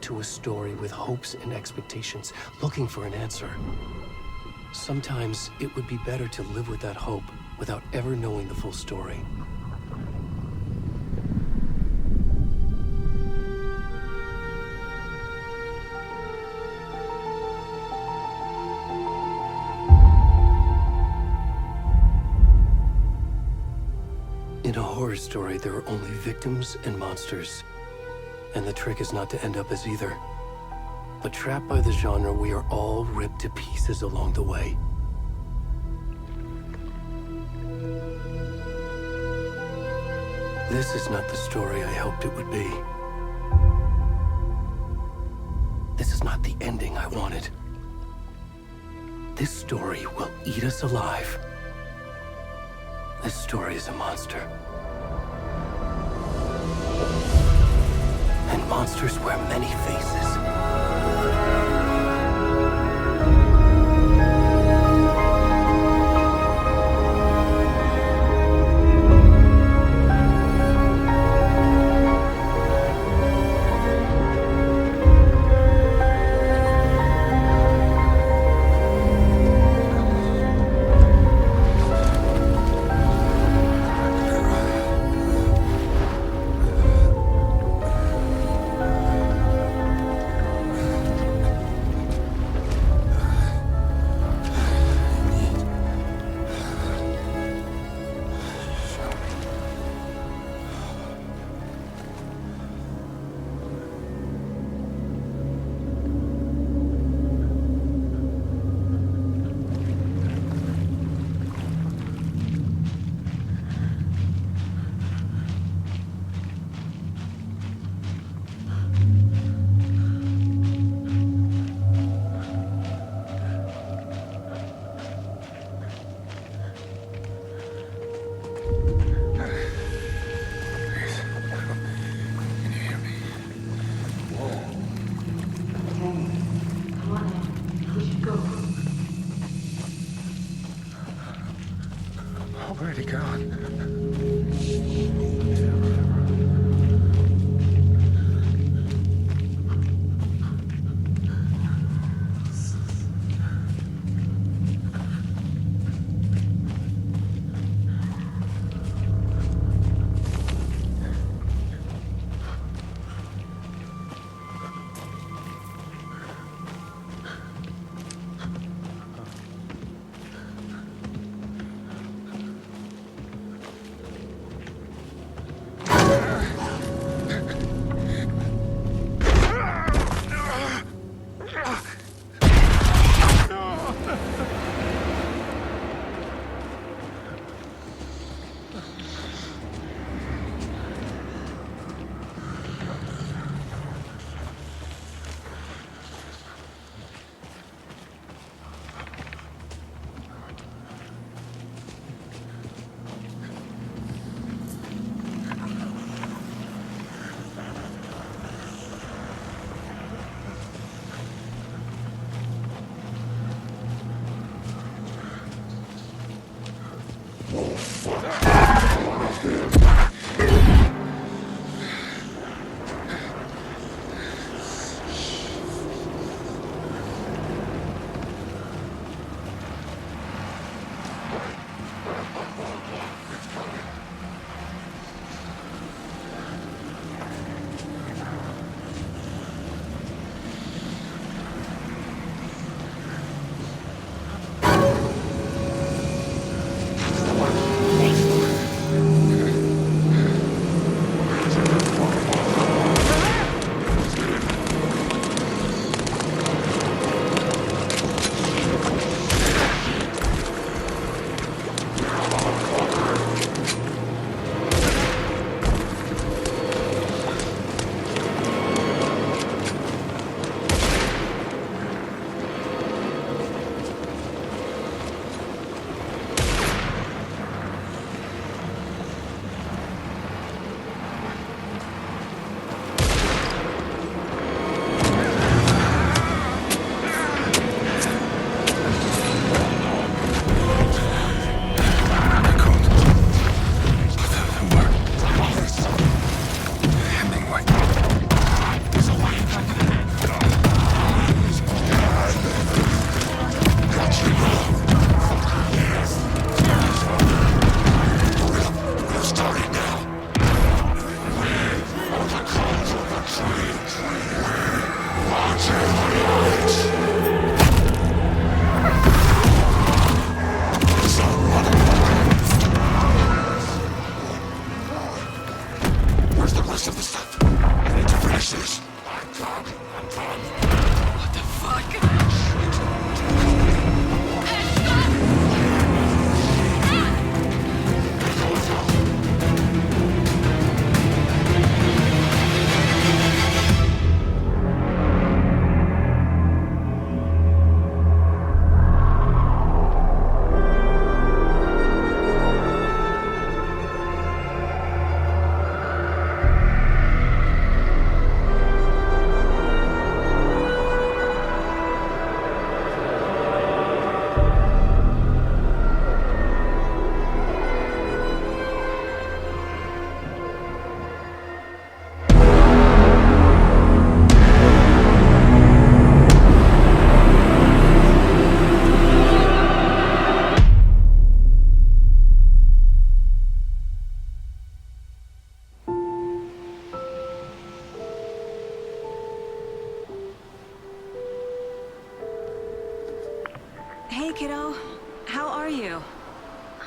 to a story with hopes and expectations, looking for an answer. Sometimes it would be better to live with that hope without ever knowing the full story. In a horror story, there are only victims and monsters. And the trick is not to end up as either. But trapped by the genre, we are all ripped to pieces along the way. This is not the story I hoped it would be. This is not the ending I wanted. This story will eat us alive. This story is a monster. And monsters wear many faces. Where'd he gone?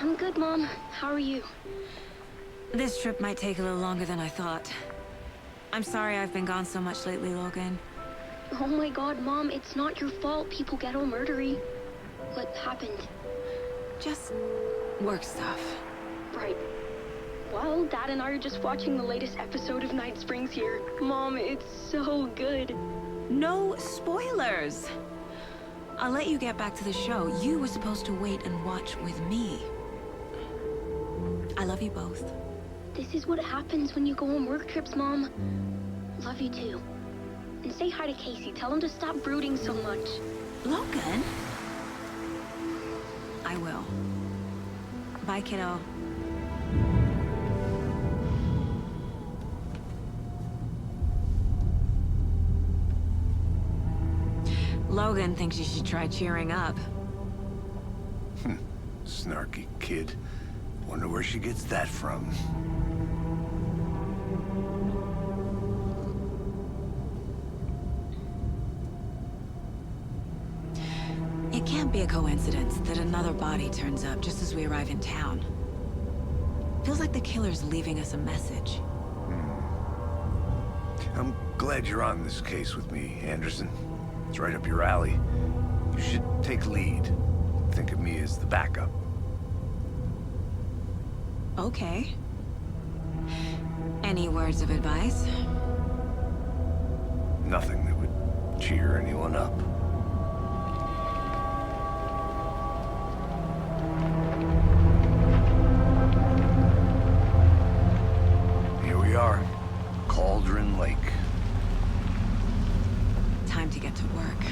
I'm good, Mom. How are you? This trip might take a little longer than I thought. I'm sorry I've been gone so much lately, Logan. Oh my god, Mom, it's not your fault people get all murdery. What happened? Just work stuff. Right. Well, Dad and I are just watching the latest episode of Night Springs here. Mom, it's so good. No spoilers! I'll let you get back to the show. You were supposed to wait and watch with me. I love you both. This is what happens when you go on work trips, Mom. Love you too. And say hi to Casey. Tell him to stop brooding so much. Logan? I will. Bye, kiddo. Logan thinks you should try cheering up. Snarky kid. Wonder where she gets that from. It can't be a coincidence that another body turns up just as we arrive in town. Feels like the killer's leaving us a message. I'm glad you're on this case with me, Anderson. It's right up your alley. You should take lead. Think of me as the backup. Okay. Any words of advice? Nothing that would cheer anyone up. Here we are. Cauldron Lake. Time to get to work.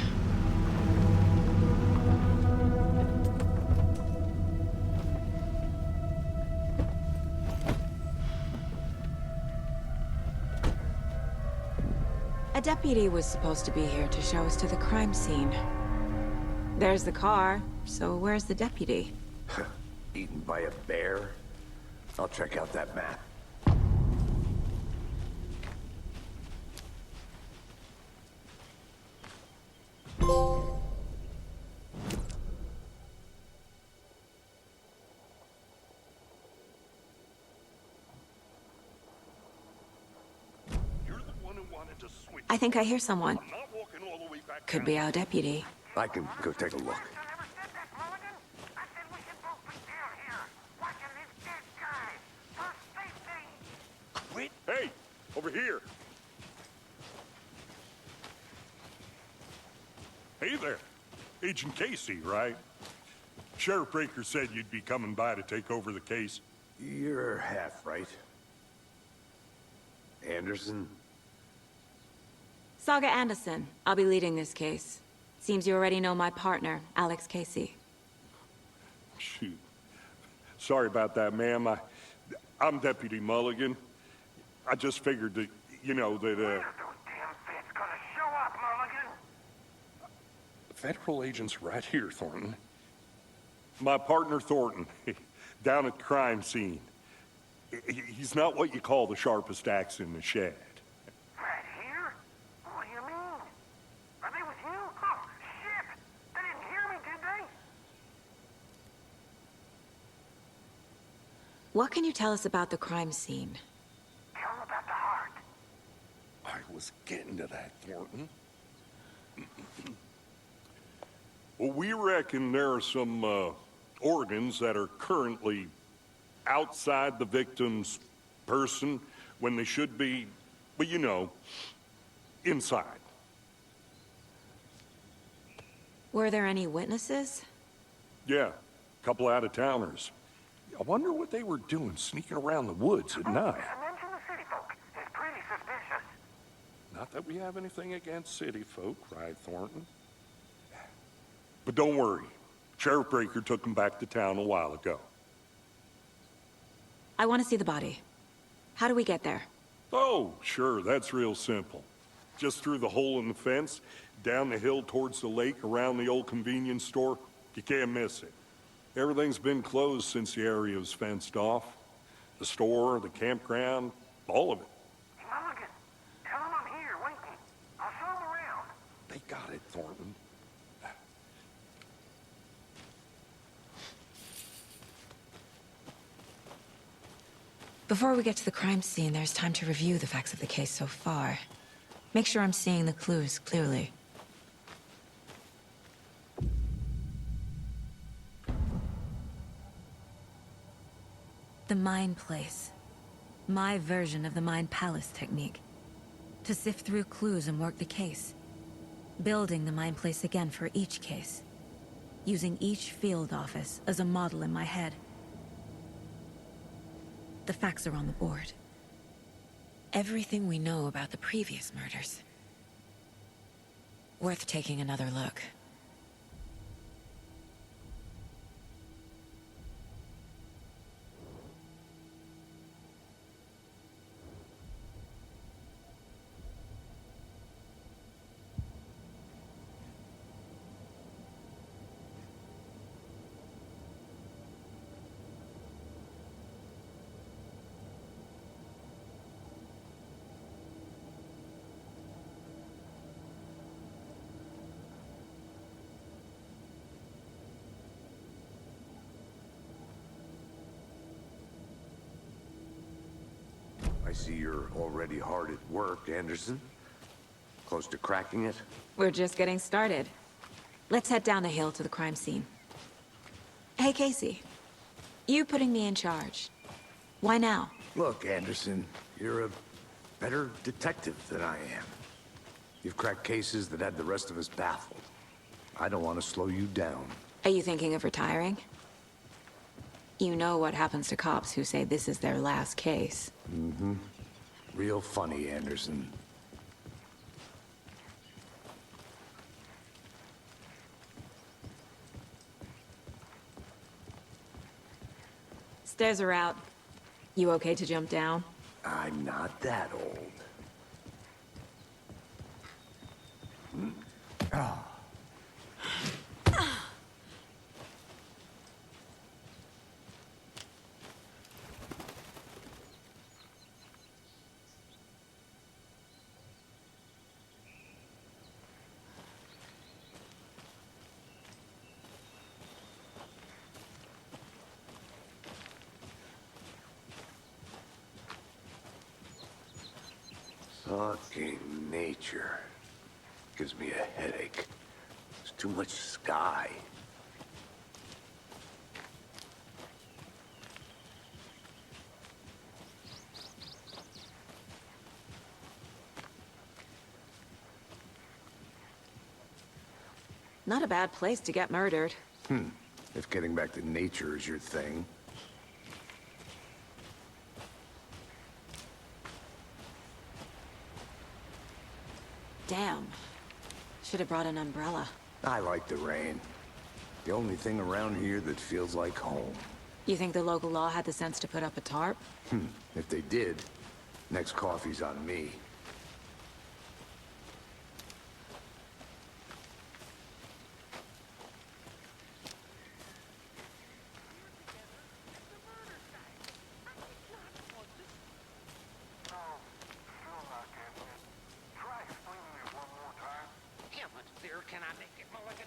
A deputy was supposed to be here to show us to the crime scene. There's the car, so where's the deputy? Eaten by a bear? I'll check out that map. I think I hear someone. Could be our deputy. I can go take a look. Wait. Hey, over here. Hey there. Agent Casey, right? Sheriff Breaker said you'd be coming by to take over the case. You're half right. Anderson? Saga Anderson. I'll be leading this case. Seems you already know my partner, Alex Casey. Shoot. Sorry about that, ma'am. I'm Deputy Mulligan. I just figured that, you know, that, When are those damn feds gonna show up, Mulligan? federal agent's right here, Thornton. My partner, Thornton, down at the crime scene. He's not what you call the sharpest axe in the shed. Right here? What do you mean? Are they with you? Oh, shit! They didn't hear me, did they? What can you tell us about the crime scene? Tell them about the heart. I was getting to that, Thornton. Well, we reckon there are some organs that are currently outside the victim's person when they should be, well, you know, inside. Were there any witnesses? Yeah, a couple out-of-towners. I wonder what they were doing sneaking around the woods at night. Mention the city folk. It's pretty suspicious. Not that we have anything against city folk, right, Thornton? But don't worry. Sheriff Breaker took them back to town a while ago. I want to see the body. How do we get there? Oh, sure, that's real simple. Just through the hole in the fence, down the hill towards the lake, around the old convenience store. You can't miss it. Everything's been closed since the area was fenced off. The store, the campground, all of it. Mulligan, tell them I'm here, waiting. I'll show them around. They got it, Thornton. Before we get to the crime scene, there's time to review the facts of the case so far. Make sure I'm seeing the clues clearly. The Mind Place. My version of the Mind Palace technique. To sift through clues and work the case. Building the Mind Place again for each case. Using each field office as a model in my head. The facts are on the board. Everything we know about the previous murders. Worth taking another look. I see you're already hard at work, Anderson. Close to cracking it? We're just getting started. Let's head down the hill to the crime scene. Hey, Casey. You putting me in charge. Why now? Look, Anderson, you're a better detective than I am. You've cracked cases that had the rest of us baffled. I don't want to slow you down. Are you thinking of retiring? You know what happens to cops who say this is their last case. Mm-hmm. Real funny, Anderson. Stairs are out. You okay to jump down? I'm not that old. Fucking nature. Gives me a headache. There's too much sky. Not a bad place to get murdered. If getting back to nature is your thing. Damn. Should have brought an umbrella. I like the rain. The only thing around here that feels like home. You think the local law had the sense to put up a tarp? If they did, next coffee's on me. Can I make it, Mulligan?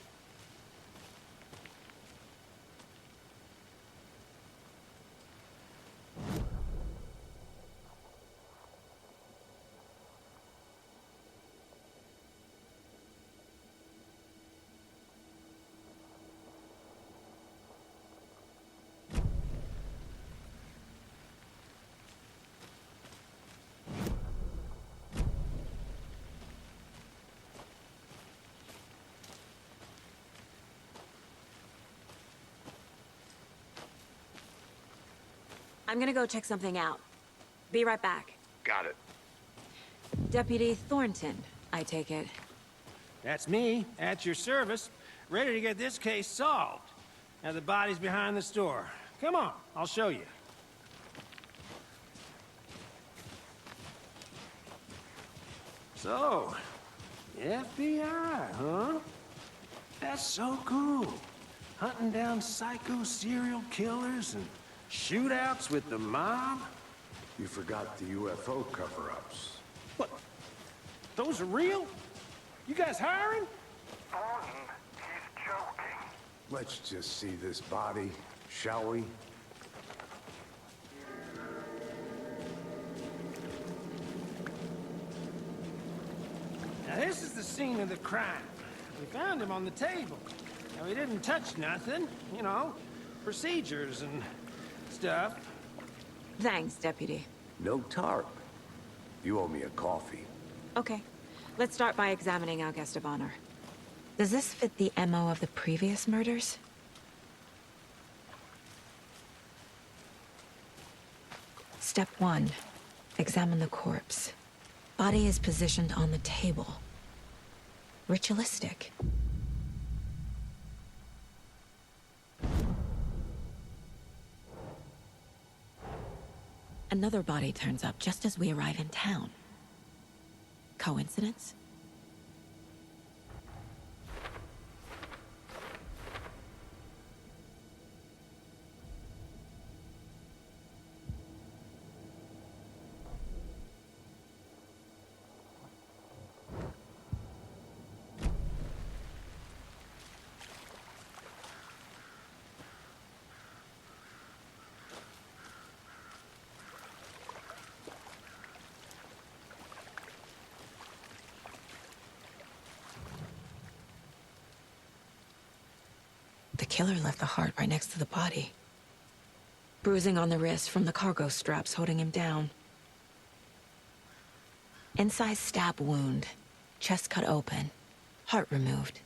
I'm gonna go check something out. Be right back. Got it. Deputy Thornton, I take it. That's me, at your service, ready to get this case solved. Now the body's behind the store. Come on, I'll show you. So, FBI, huh? That's so cool. Hunting down psycho serial killers and shootouts with the mob? You forgot the UFO cover-ups. What? Those are real? You guys hiring? Thornton, he's joking. Let's just see this body, shall we? Now, this is the scene of the crime. We found him on the table. Now, he didn't touch nothing, you know, procedures and stuff. Thanks, Deputy. No tarp. You owe me a coffee. Okay. Let's start by examining our guest of honor. Does this fit the MO of the previous murders? Step 1. Examine the corpse. Body is positioned on the table. Ritualistic. Another body turns up just as we arrive in town. Coincidence? The killer left the heart right next to the body. Bruising on the wrist from the cargo straps holding him down. Incised stab wound. Chest cut open. Heart removed.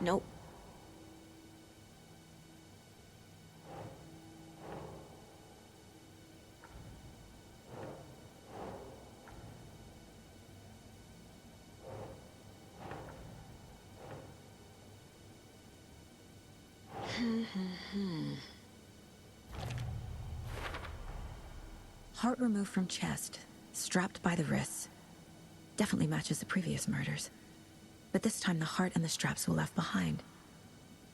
Nope. Heart removed from chest, strapped by the wrists. Definitely matches the previous murders. But this time the heart and the straps were left behind.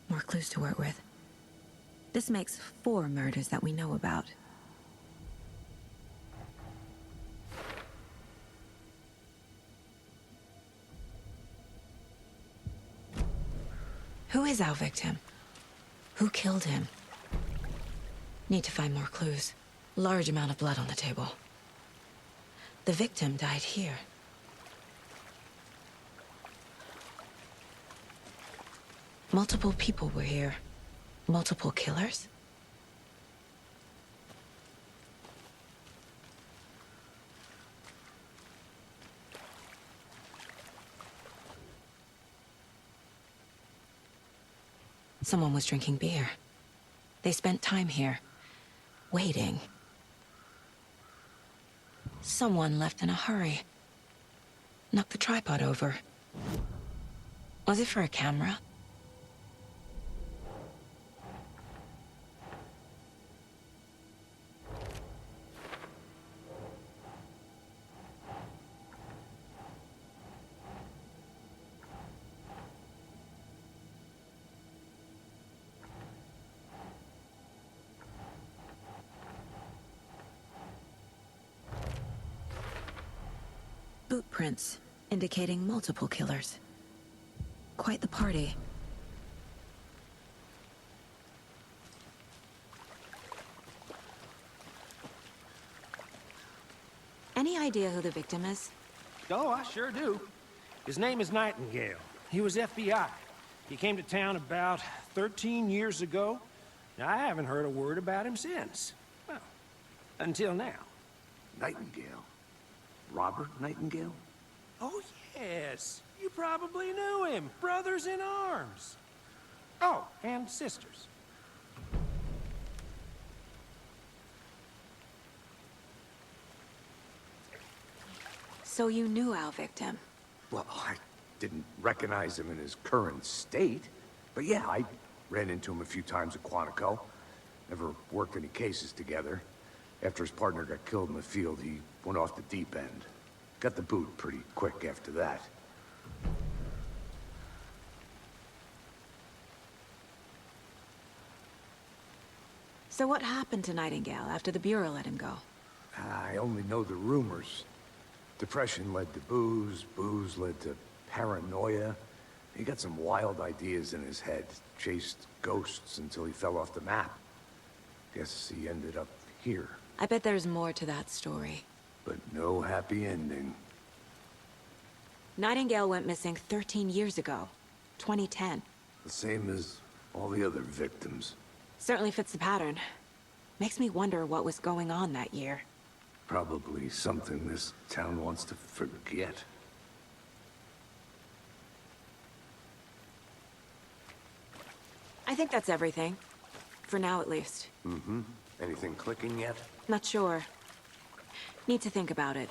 More clues to work with. This makes 4 murders that we know about. Who is our victim? Who killed him? Need to find more clues. Large amount of blood on the table. The victim died here. Multiple people were here. Multiple killers? Someone was drinking beer. They spent time here, waiting. Someone left in a hurry. Knocked the tripod over. Was it for a camera? Boot prints, indicating multiple killers. Quite the party. Any idea who the victim is? Oh, I sure do. His name is Nightingale. He was FBI. He came to town about 13 years ago. Now, I haven't heard a word about him since. Well, until now. Nightingale? Robert Nightingale? Oh, yes. You probably knew him. Brothers in arms. Oh, and sisters. So you knew our victim? Well, I didn't recognize him in his current state. But yeah, I ran into him a few times at Quantico. Never worked any cases together. After his partner got killed in the field, he went off the deep end. Got the boot pretty quick after that. So what happened to Nightingale after the Bureau let him go? I only know the rumors. Depression led to booze, booze led to paranoia. He got some wild ideas in his head, chased ghosts until he fell off the map. Guess he ended up here. I bet there's more to that story. But no happy ending. Nightingale went missing 13 years ago, 2010. The same as all the other victims. Certainly fits the pattern. Makes me wonder what was going on that year. Probably something this town wants to forget. I think that's everything. For now, at least. Mm-hmm. Anything clicking yet? Not sure. Need to think about it.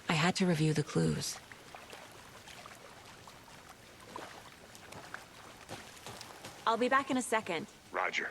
I had to review the clues. I'll be back in a second. Roger.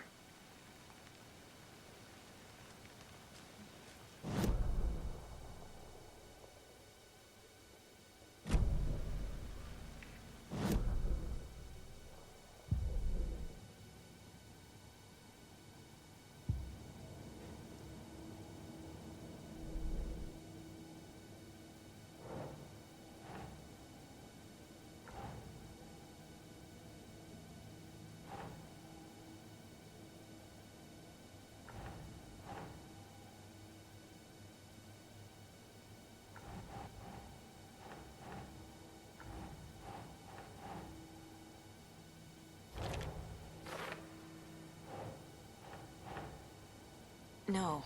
No.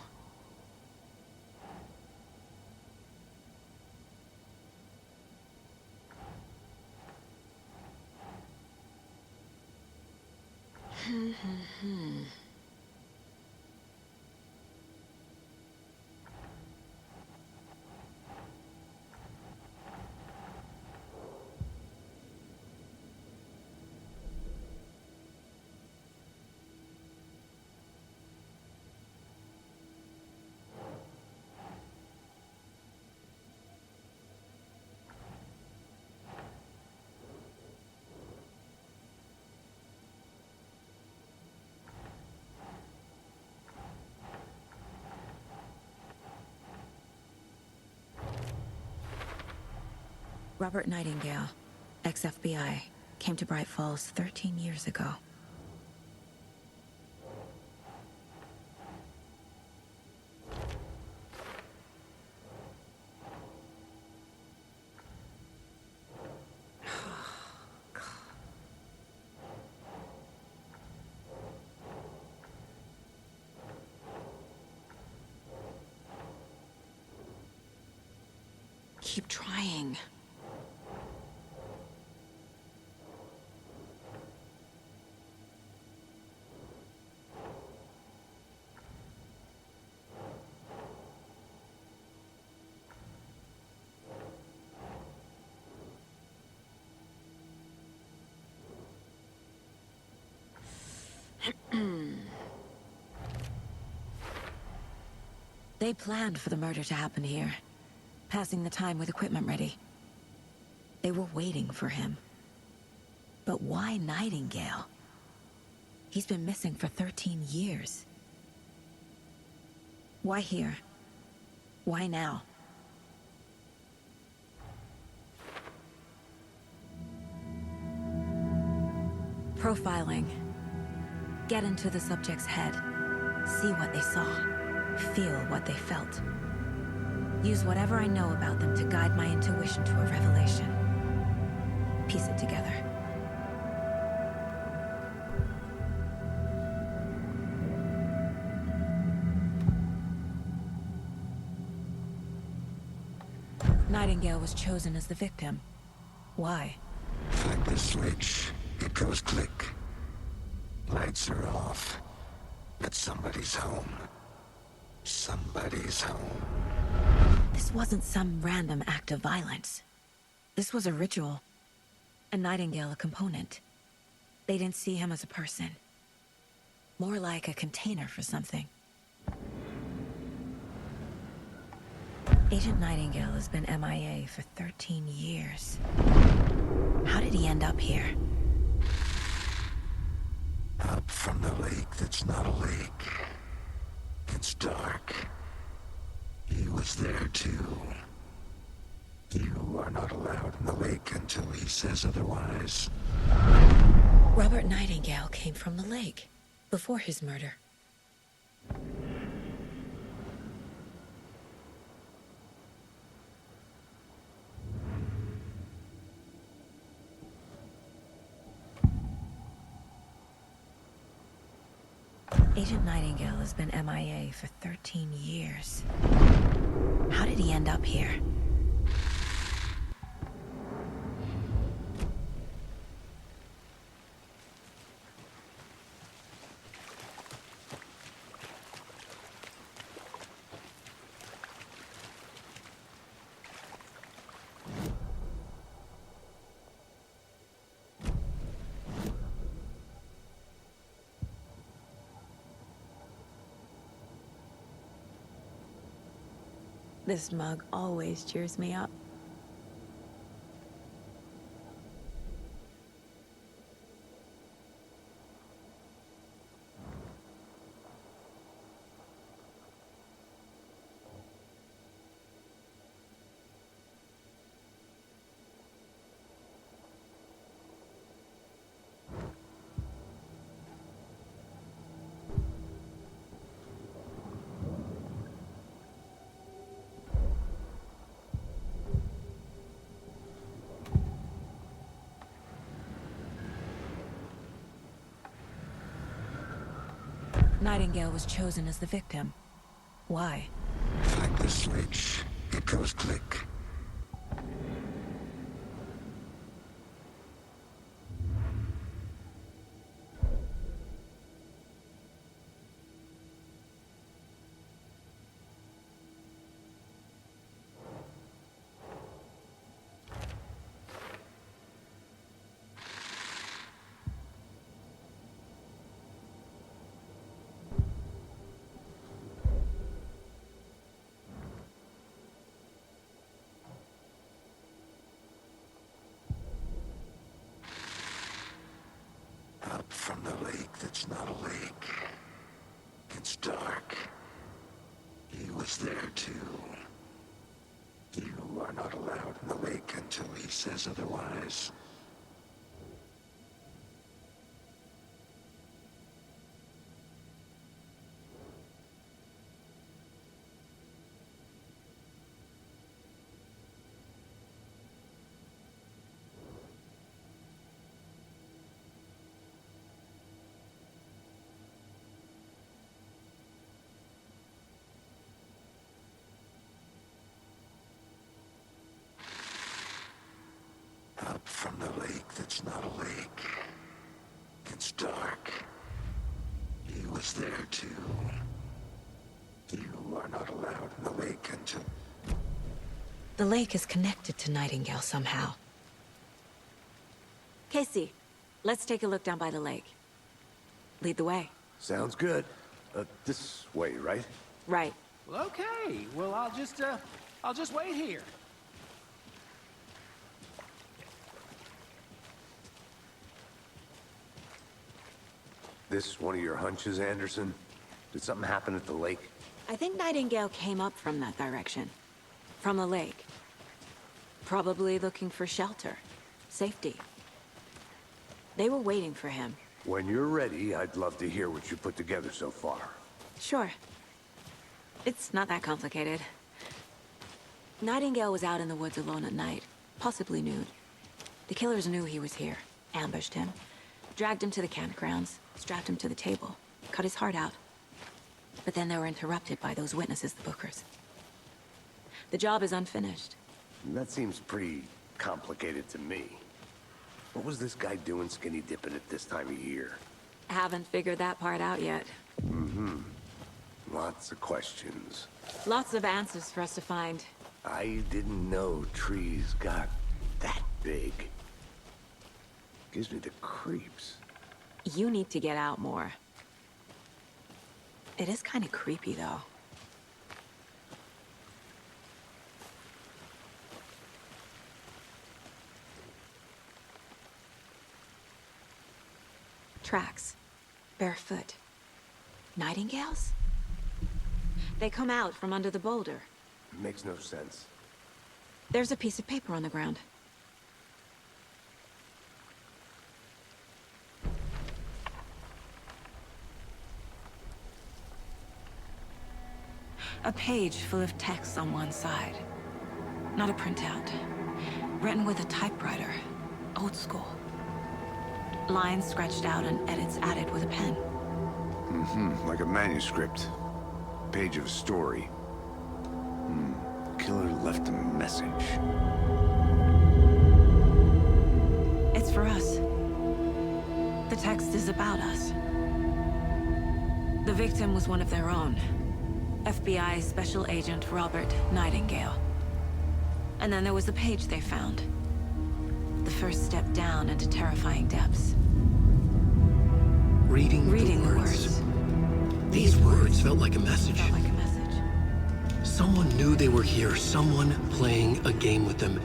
Robert Nightingale, ex-FBI, came to Bright Falls 13 years ago. Keep trying. They planned for the murder to happen here, passing the time with equipment ready. They were waiting for him. But why Nightingale? He's been missing for 13 years. Why here? Why now? Profiling. Get into the subject's head. See what they saw. Feel what they felt. Use whatever I know about them to guide my intuition to a revelation. Piece it together. Nightingale was chosen as the victim. Why? Flip the switch, it goes click. Lights are off, but somebody's home. Somebody's home. This wasn't some random act of violence. This was a ritual. A Nightingale a component. They didn't see him as a person. More like a container for something. Agent Nightingale has been MIA for 13 years. How did he end up here? Up from the lake that's not a lake. It's dark. He was there too. You are not allowed in the lake until he says otherwise. Robert Nightingale came from the lake, before his murder. Agent Nightingale has been MIA for 13 years. How did he end up here? This mug always cheers me up. Nightingale was chosen as the victim. Why? Flick the switch. It goes click. Up from the lake that's not a lake. It's dark. He was there too. You are not allowed in the lake until he says otherwise. Up from the lake that's not a lake. It's dark. He was there too. You are not allowed in the lake until... The lake is connected to Nightingale somehow. Casey, let's take a look down by the lake. Lead the way. Sounds good. This way, right? Right. Well, okay. Well, I'll just wait here. This one of your hunches, Anderson? Did something happen at the lake? I think Nightingale came up from that direction. From the lake. Probably looking for shelter. Safety. They were waiting for him. When you're ready, I'd love to hear what you put together so far. Sure. It's not that complicated. Nightingale was out in the woods alone at night, possibly nude. The killers knew he was here, ambushed him, dragged him to the campgrounds, strapped him to the table, cut his heart out. But then they were interrupted by those witnesses, the Bookers. The job is unfinished. That seems pretty complicated to me. What was this guy doing skinny dipping at this time of year? Haven't figured that part out yet. Lots of questions. Lots of answers for us to find. I didn't know trees got that big. Gives me the creeps. You need to get out more. It is kind of creepy, though. Tracks. Barefoot. Nightingales? They come out from under the boulder. Makes no sense. There's a piece of paper on the ground. A page full of text on one side. Not a printout. Written with a typewriter. Old school. Lines scratched out and edits added with a pen. Like a manuscript. Page of a story. Killer left a message. It's for us. The text is about us. The victim was one of their own. FBI Special Agent Robert Nightingale. And then there was the page they found. The first step down into terrifying depths. Reading the words. These words felt like a message. Felt like a message. Someone knew they were here, someone playing a game with them.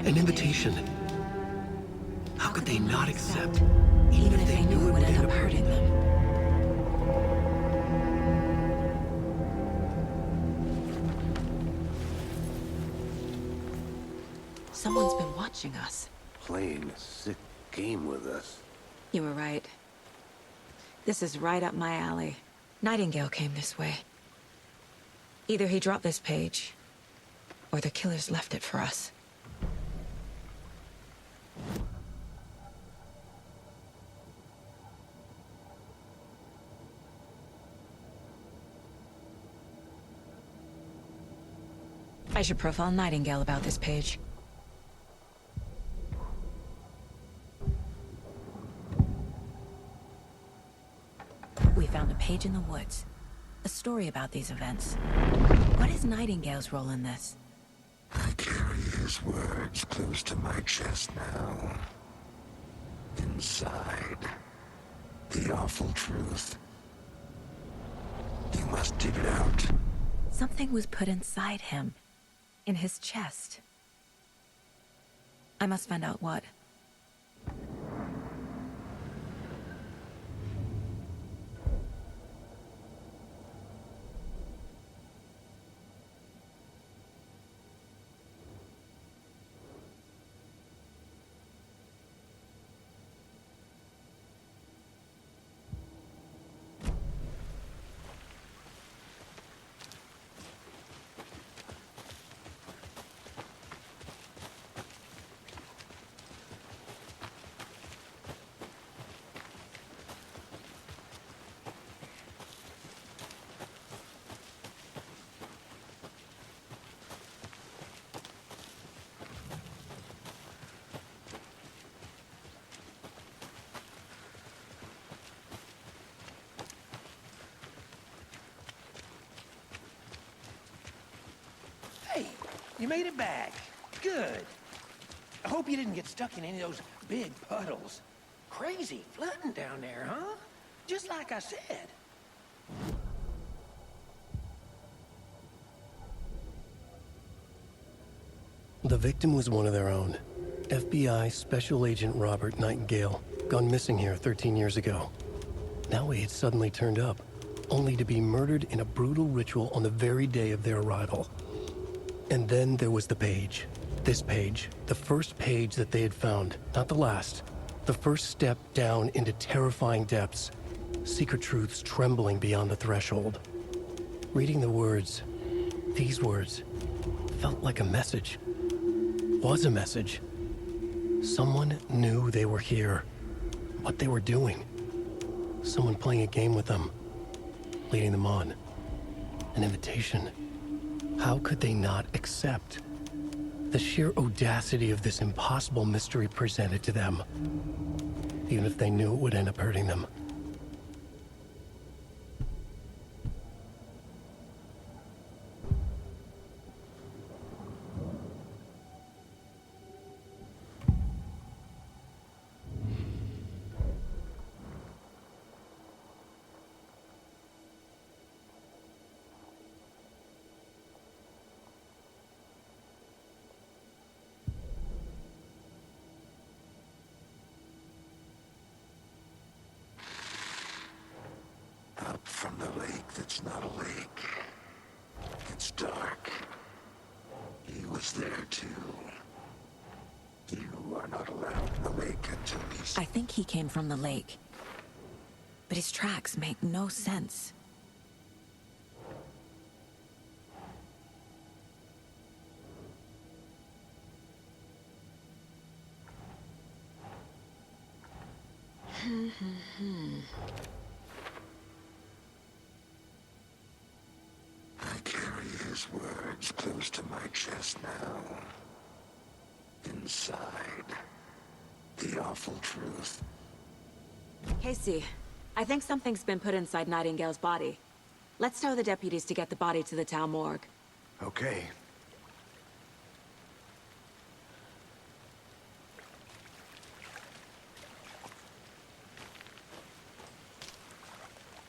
An invitation. How could they not accept, even if they knew it would end up hurting them? Someone's been watching us. Playing a sick game with us. You were right. This is right up my alley. Nightingale came this way. Either he dropped this page, or the killers left it for us. I should profile Nightingale about this page. We found a page in the woods. A story about these events. What is Nightingale's role in this? I carry his words close to my chest now. Inside, the awful truth. You must dig it out. Something was put inside him. In his chest. I must find out what. Hey, you made it back. Good. I hope you didn't get stuck in any of those big puddles. Crazy flooding down there, huh? Just like I said. The victim was one of their own. FBI Special Agent Robert Nightingale, gone missing here 13 years ago. Now he had suddenly turned up, only to be murdered in a brutal ritual on the very day of their arrival. And then there was the page. This page, the first page that they had found, not the last. The first step down into terrifying depths. Secret truths trembling beyond the threshold. Reading the words, these words, felt like a message. Was a message. Someone knew they were here. What they were doing. Someone playing a game with them. Leading them on. An invitation. How could they not accept? The sheer audacity of this impossible mystery presented to them. Even if they knew it would end up hurting them. from the lake that's not a lake. It's dark. He was there too. You are not allowed in the lake until he's... I think he came from the lake. But his tracks make no sense. I carry his words close to my chest now. Inside, the awful truth. Casey, I think something's been put inside Nightingale's body. Let's tell the deputies to get the body to the town morgue. Okay.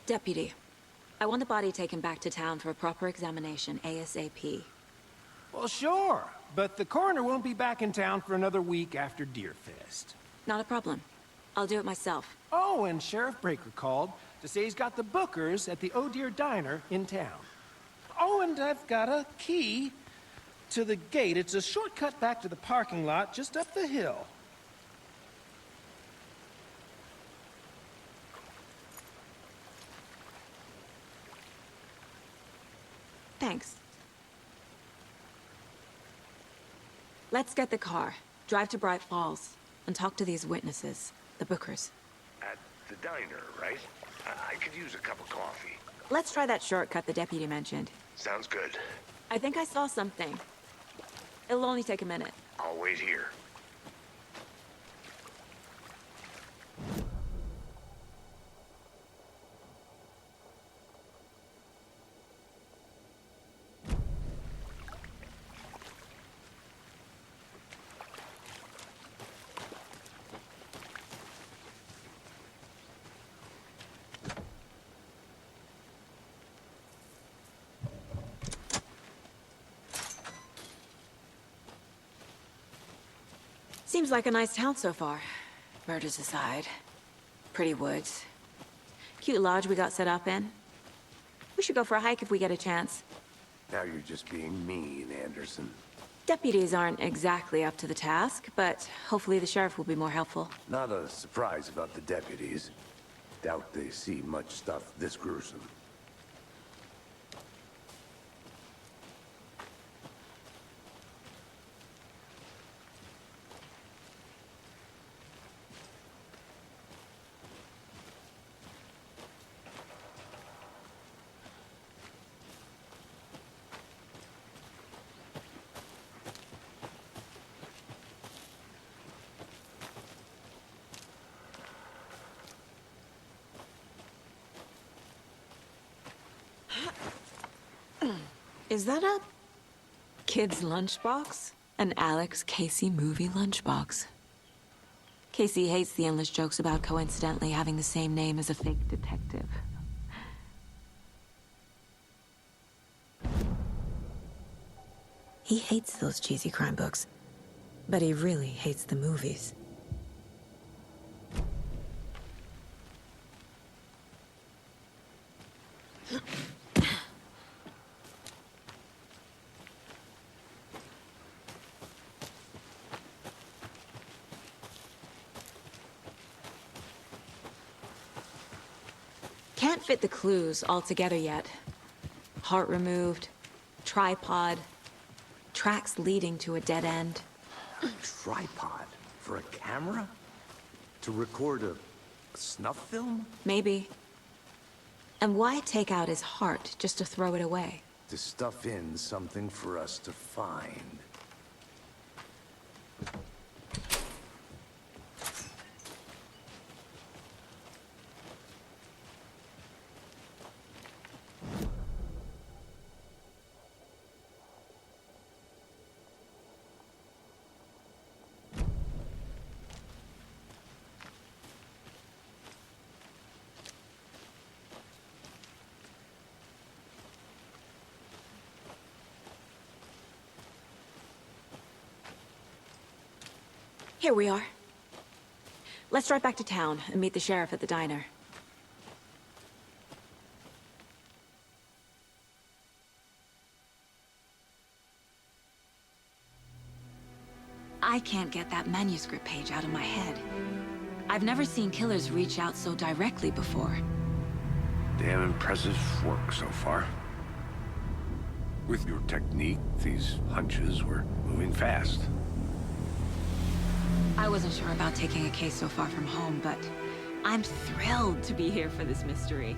Deputy, I want the body taken back to town for a proper examination ASAP. Well, sure, but the coroner won't be back in town for another week after Deerfest. Not a problem. I'll do it myself. Oh, and Sheriff Breaker called to say he's got the bookers at the Oh Dear Diner in town. Oh, and I've got a key to the gate. It's a shortcut back to the parking lot just up the hill. Thanks. Let's get the car, drive to Bright Falls, and talk to these witnesses, the bookers. At the diner, right? I could use a cup of coffee. Let's try that shortcut the deputy mentioned. Sounds good. I think I saw something. It'll only take a minute. I'll wait here. Seems like a nice town so far. Murders aside. Pretty woods. Cute lodge we got set up in. We should go for a hike if we get a chance. Now you're just being mean, Anderson. Deputies aren't exactly up to the task, but hopefully the sheriff will be more helpful. Not a surprise about the deputies. Doubt they see much stuff this gruesome. Is that a kid's lunchbox? An Alex Casey movie lunchbox. Casey hates the endless jokes about coincidentally having the same name as a fake detective. He hates those cheesy crime books, but he really hates the movies. Can't fit the clues all together yet. Heart removed, tripod, tracks leading to a dead end. Tripod? For a camera? To record a snuff film? Maybe. And why take out his heart just to throw it away? To stuff in something for us to find. Here we are. Let's drive back to town and meet the sheriff at the diner. I can't get that manuscript page out of my head. I've never seen killers reach out so directly before. Damn impressive work so far. With your technique, these hunches were moving fast. I wasn't sure about taking a case so far from home, but I'm thrilled to be here for this mystery.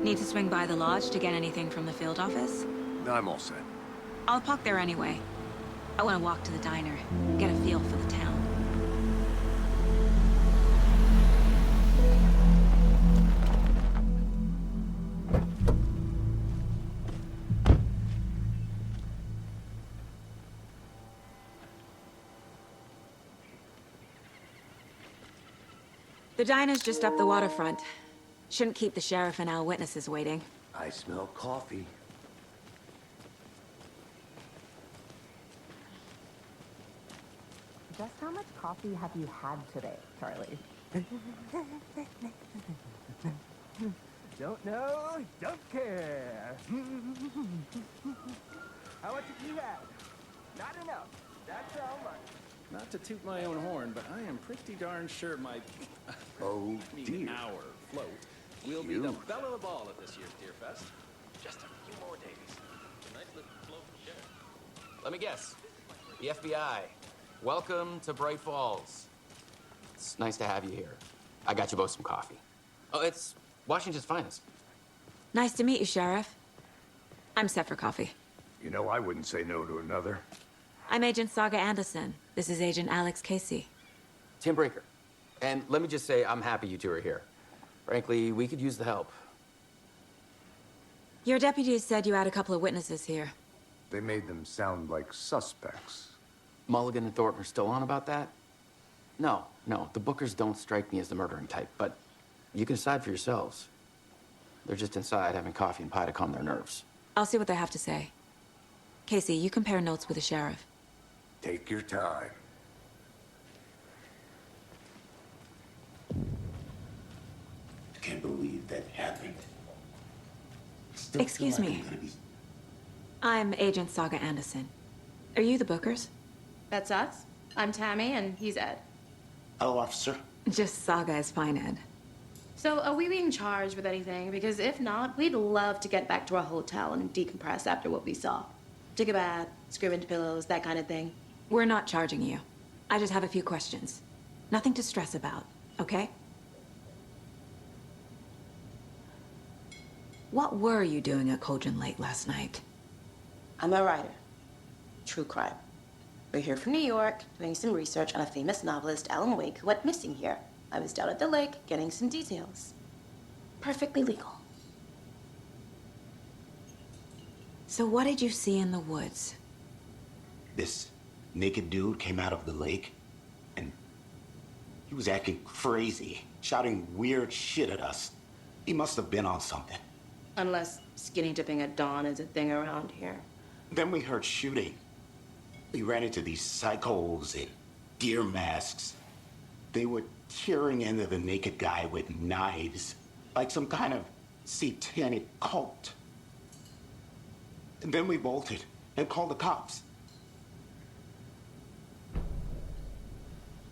Need to swing by the lodge to get anything from the field office? No, I'm all set. I'll park there anyway. I want to walk to the diner, get a feel for the town. The diner's just up the waterfront. Shouldn't keep the sheriff and our witnesses waiting. I smell coffee. Just how much coffee have you had today, Charlie? Don't know, don't care. How much have you had? Not enough. That's how much. Not to toot my own horn, but I am pretty darn sure my Oh, dear. our float will be the belle of the ball at this year's Deer Fest. Just a few more days. A nice little float for Sheriff. Let me guess. The FBI. Welcome to Bright Falls. It's nice to have you here. I got you both some coffee. Oh, it's Washington's finest. Nice to meet you, Sheriff. I'm set for coffee. You know, I wouldn't say no to another. I'm Agent Saga Anderson. This is Agent Alex Casey. Tim Brinker. And let me just say, I'm happy you two are here. Frankly, we could use the help. Your deputies said you had a couple of witnesses here. They made them sound like suspects. Mulligan and Thornton are still on about that? No, the Bookers don't strike me as the murdering type, but you can decide for yourselves. They're just inside having coffee and pie to calm their nerves. I'll see what they have to say. Casey, you compare notes with the sheriff. Take your time. I can't believe that happened. Excuse me. I'm Agent Saga Anderson. Are you the Bookers? That's us. I'm Tammy, and he's Ed. Hello, officer. Just Saga is fine, Ed. So, are we being charged with anything? Because if not, we'd love to get back to our hotel and decompress after what we saw. Take a bath, scream into pillows, that kind of thing. We're not charging you. I just have a few questions. Nothing to stress about, okay? What were you doing at Cauldron Lake last night? I'm a writer. True crime. We're here from New York, doing some research on a famous novelist, Alan Wake, who went missing here. I was down at the lake, getting some details. Perfectly legal. So what did you see in the woods? This naked dude came out of the lake, and he was acting crazy, shouting weird shit at us. He must have been on something. Unless skinny dipping at dawn is a thing around here. Then we heard shooting. We ran into these psychos in deer masks. They were tearing into the naked guy with knives, like some kind of satanic cult. And then we bolted and called the cops.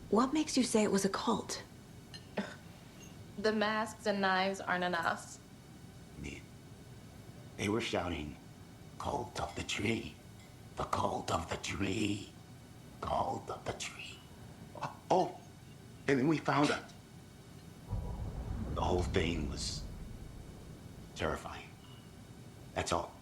What makes you say it was a cult? The masks and knives aren't enough. They were shouting, "Cult of the tree, the cult of the tree, cult of the tree." Oh, and then we found it. The whole thing was terrifying. That's all.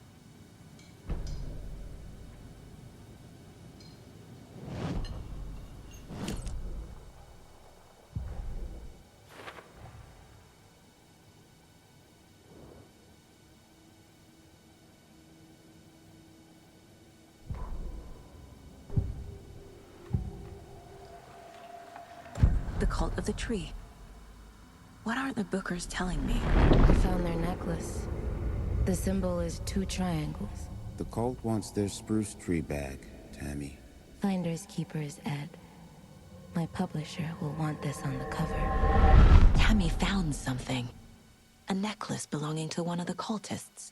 The cult of the tree. What aren't the Bookers telling me? I found their necklace. The symbol is 2 triangles. The cult wants their spruce tree back, Tammy. Finders keepers, Ed. My publisher will want this on the cover. Tammy found something. A necklace belonging to one of the cultists.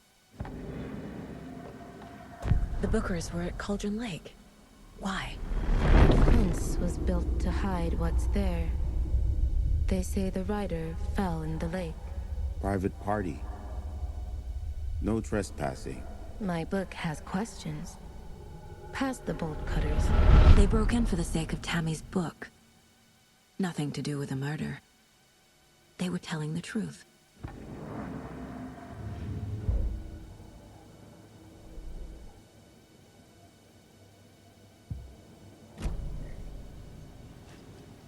The Bookers were at Cauldron Lake. Why? The fence was built to hide what's there. They say the rider fell in the lake. Private party. No trespassing. My book has questions. Past the bolt cutters. They broke in for the sake of Tammy's book. Nothing to do with a murder. They were telling the truth.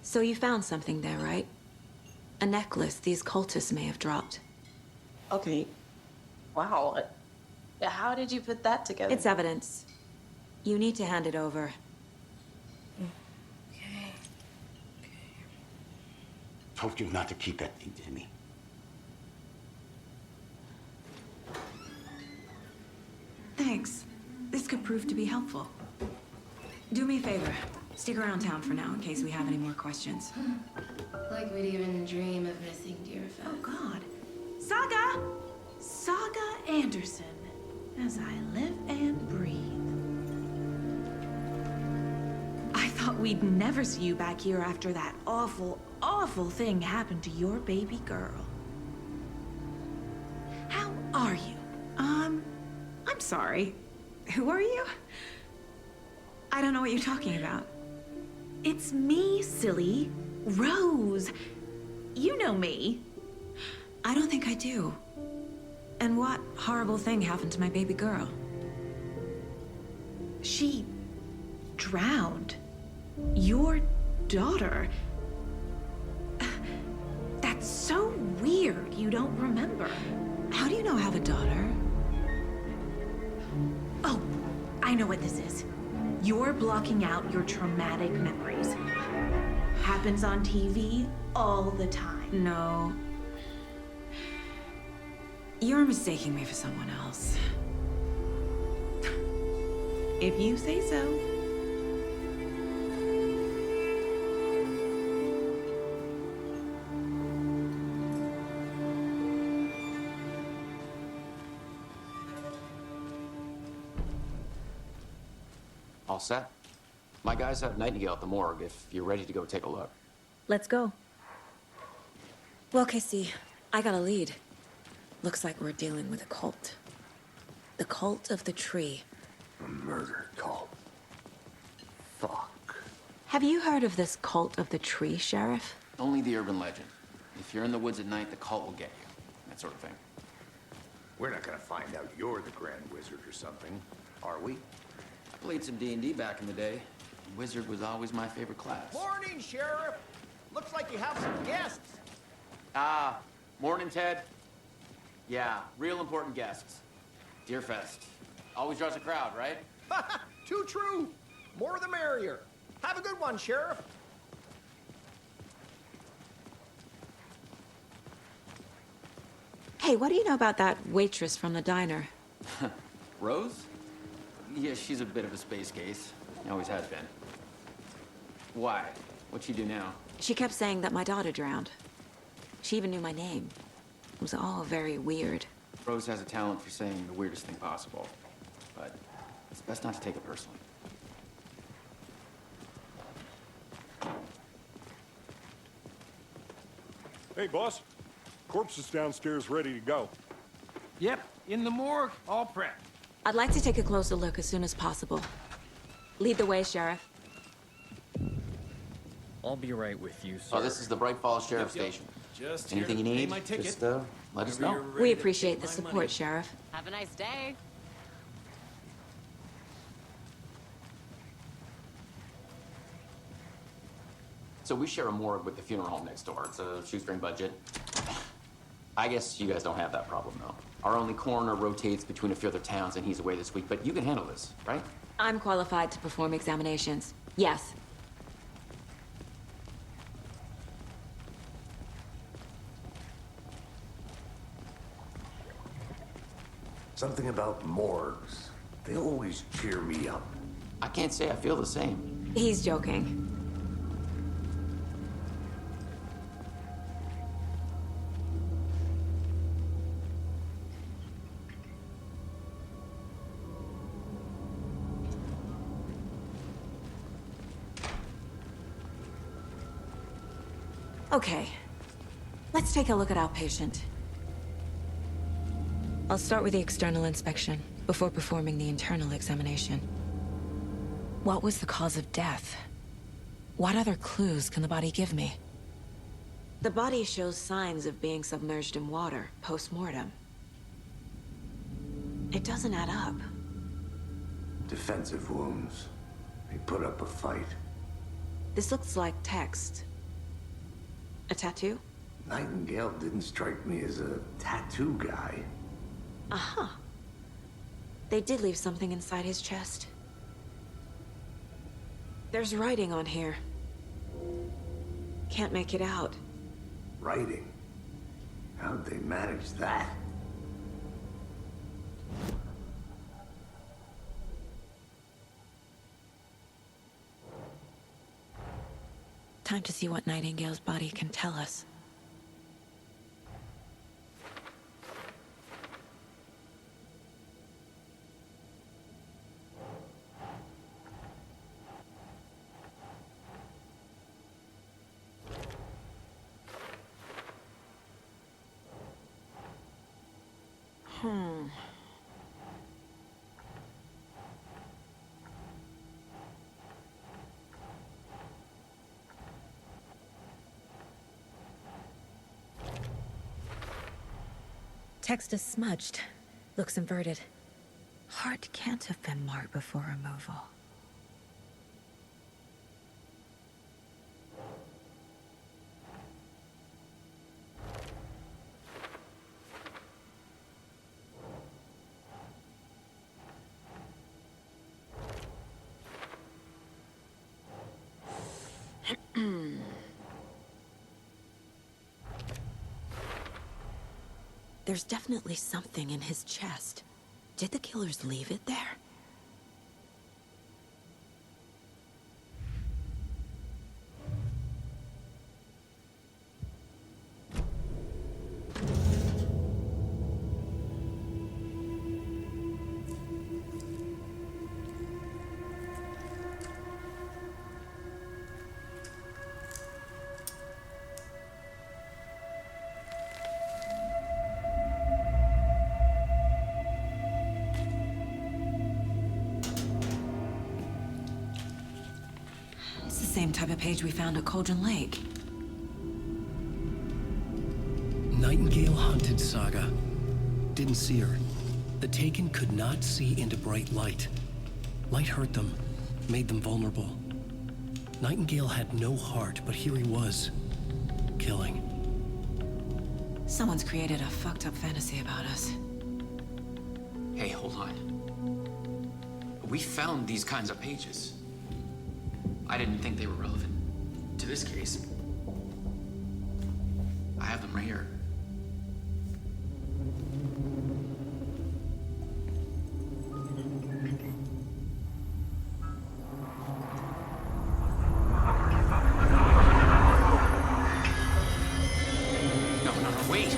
So you found something there, right? A necklace these cultists may have dropped. Okay. Wow. How did you put that together? It's evidence. You need to hand it over. Told you not to keep that thing, Timmy. Thanks. This could prove to be helpful. Do me a favor. Stick around town for now in case we have any more questions. Like we'd even dream of missing Deerfest. Oh, God. Saga! Saga Anderson. As I live and breathe. I thought we'd never see you back here after that awful, awful thing happened to your baby girl. How are you? I'm sorry. Who are you? I don't know what you're talking about. It's me, silly. Rose. You know me. I don't think I do. And what horrible thing happened to my baby girl? She drowned. Your daughter. That's so weird you don't remember. How do you know I have a daughter? Oh, I know what this is. You're blocking out your traumatic memories. Happens on TV all the time. No. You're mistaking me for someone else. If you say so. All set? My guys have Nightingale at the morgue if you're ready to go take a look. Let's go. Well, Casey, I got a lead. Looks like we're dealing with a cult. The cult of the tree. A murder cult. Fuck. Have you heard of this cult of the tree, Sheriff? Only the urban legend. If you're in the woods at night, the cult will get you. That sort of thing. We're not gonna find out you're the Grand Wizard or something, are we? I played some D&D back in the day. Wizard was always my favorite class. Morning, Sheriff. Looks like you have some guests. Ah, morning, Ted. Yeah, real important guests. Deerfest. Always draws a crowd, right? Too true. More the merrier. Have a good one, Sheriff. Hey, what do you know about that waitress from the diner? Rose? Yeah, she's a bit of a space case. Always has been. Why? What'd she do now? She kept saying that my daughter drowned. She even knew my name. It was all very weird. Rose has a talent for saying the weirdest thing possible. But it's best not to take it personally. Hey, boss. Corpse is downstairs ready to go. Yep, in the morgue, all prepped. I'd like to take a closer look as soon as possible. Lead the way, Sheriff. I'll be right with you, sir. Oh, this is the Bright Falls Sheriff Station. Just anything you here to pay need, my ticket. just let us know. We appreciate the support, Sheriff. Have a nice day. So we share a morgue with the funeral home next door. It's a shoestring budget. I guess you guys don't have that problem, though. Our only coroner rotates between a few other towns, and he's away this week, but you can handle this, right? I'm qualified to perform examinations. Yes. Something about morgues. They always cheer me up. I can't say I feel the same. He's joking. Okay. Let's take a look at outpatient. I'll start with the external inspection, before performing the internal examination. What was the cause of death? What other clues can the body give me? The body shows signs of being submerged in water, post-mortem. It doesn't add up. Defensive wounds. He put up a fight. This looks like text. A tattoo? Nightingale didn't strike me as a tattoo guy. Uh-huh. They did leave something inside his chest. There's writing on here. Can't make it out. Writing? How'd they manage that? Time to see what Nightingale's body can tell us. Text is smudged. Looks inverted. Heart can't have been marked before removal. There's definitely something in his chest. Did the killers leave it there? Same type of page we found at Cauldron Lake. Nightingale hunted Saga. Didn't see her. The Taken could not see into bright light. Light hurt them, made them vulnerable. Nightingale had no heart, but here he was, killing. Someone's created a fucked up fantasy about us. Hey, hold on. We found these kinds of pages. I didn't think they were relevant to this case. I have them right here. No, wait!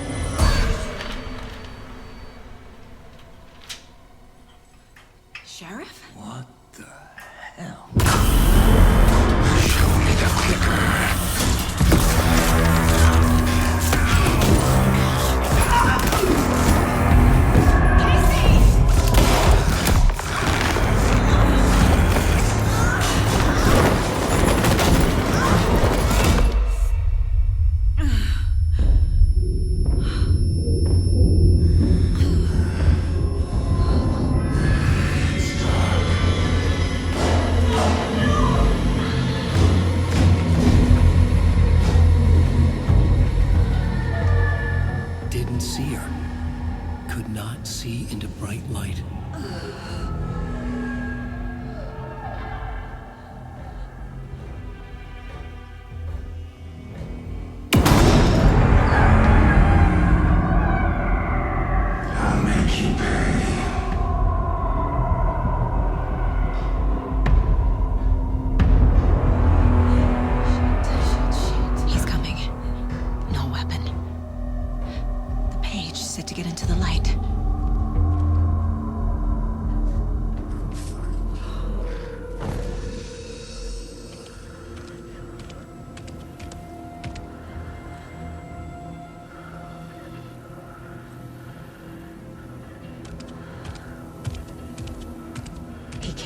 Sheriff? What the hell?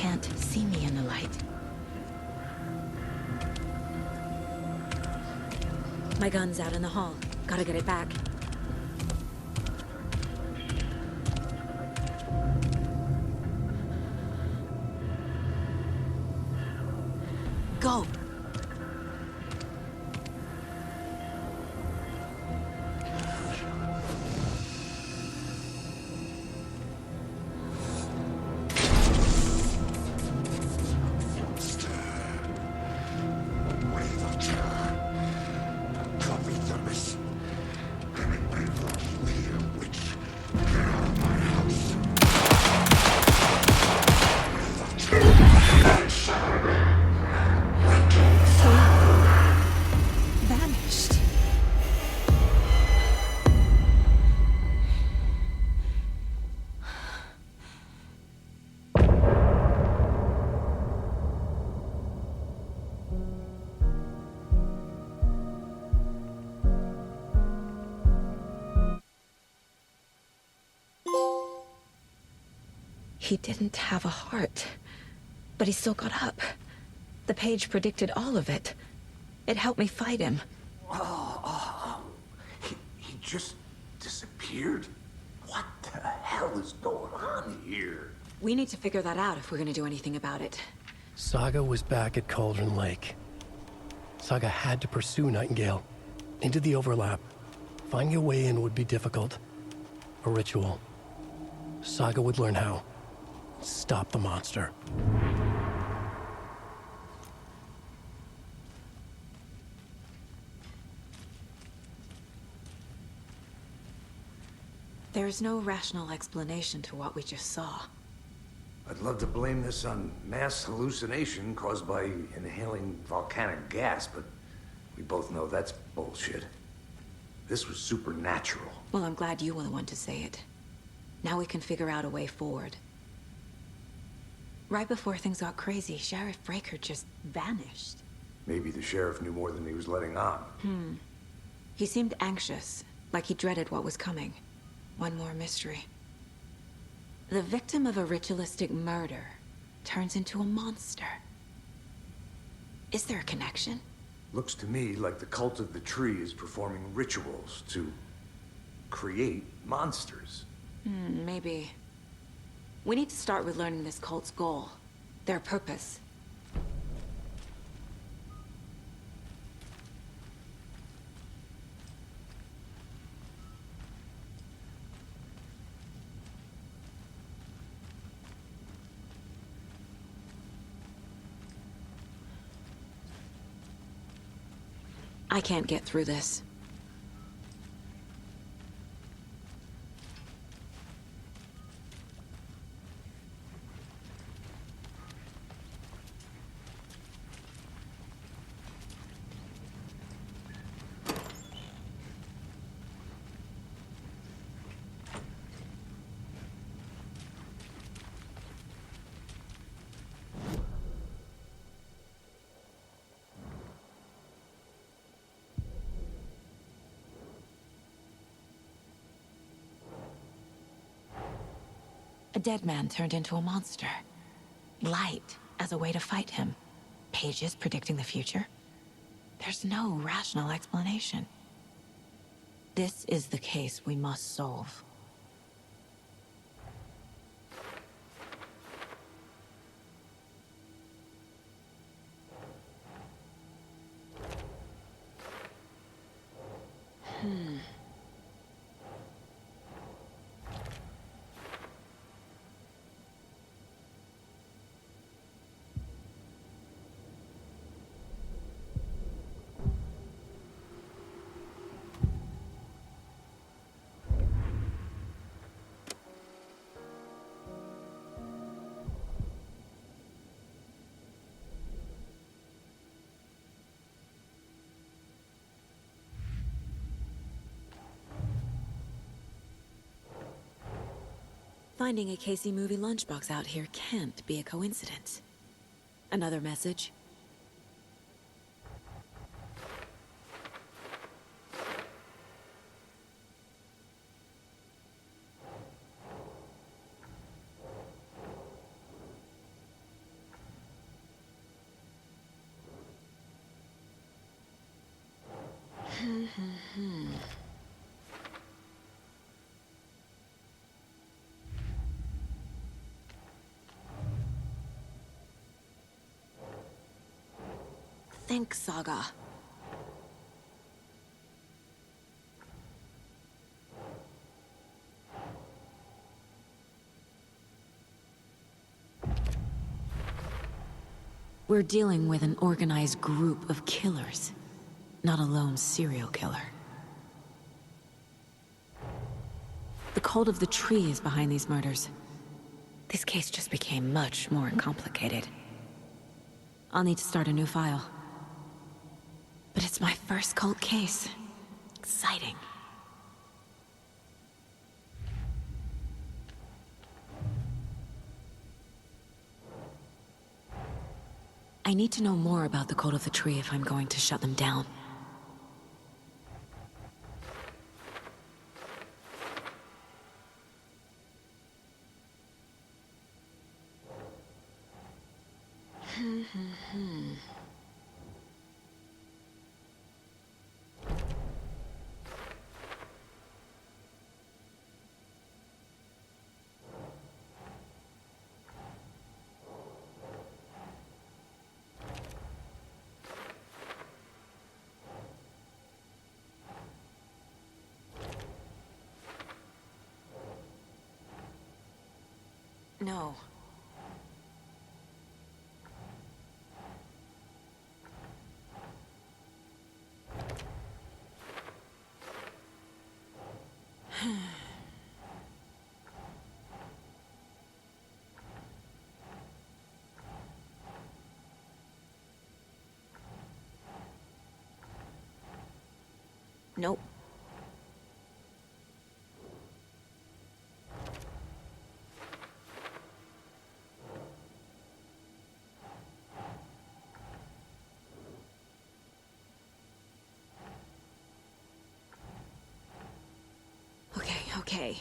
can't see me in the light. My gun's out in the hall. Gotta get it back. Go! Vanished. He didn't have a heart, but he still got up. The page predicted all of it. It helped me fight him. He just disappeared? What the hell is going on here? We need to figure that out if we're gonna do anything about it. Saga was back at Cauldron Lake. Saga had to pursue Nightingale. Into the overlap. Finding a way in would be difficult. A ritual. Saga would learn how. Stop the monster. There's no rational explanation to what we just saw. I'd love to blame this on mass hallucination caused by inhaling volcanic gas, but we both know that's bullshit. This was supernatural. Well, I'm glad you were the one to say it. Now we can figure out a way forward. Right before things got crazy, Sheriff Breaker just vanished. Maybe the sheriff knew more than he was letting on. He seemed anxious, like he dreaded what was coming. One more mystery. The victim of a ritualistic murder turns into a monster. Is there a connection? Looks to me like the cult of the tree is performing rituals to create monsters. Maybe. We need to start with learning this cult's goal. Their purpose. I can't get through this. A dead man turned into a monster. Light as a way to fight him. Pages predicting the future. There's no rational explanation. This is the case we must solve. Finding a Casey movie lunchbox out here can't be a coincidence. Another message? think, Saga. We're dealing with an organized group of killers, not a lone serial killer. The cult of the tree is behind these murders. This case just became much more complicated. I'll need to start a new file. But it's my first cult case. Exciting. I need to know more about the cult of the tree if I'm going to shut them down. No. Nope. Okay.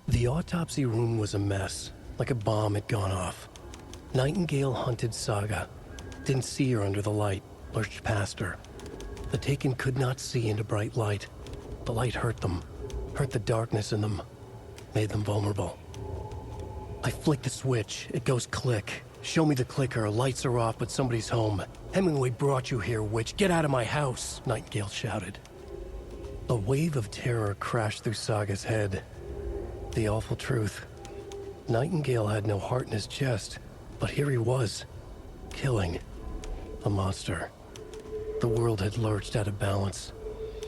The autopsy room was a mess, like a bomb had gone off. Nightingale hunted Saga. Didn't see her under the light, lurched past her. The Taken could not see into bright light. The light hurt them, hurt the darkness in them, made them vulnerable. I flick the switch, it goes click. Show me the clicker, lights are off, but somebody's home. Hemingway brought you here, witch. Get out of my house, Nightingale shouted. A wave of terror crashed through Saga's head. The awful truth. Nightingale had no heart in his chest, but here he was, killing a monster. The world had lurched out of balance.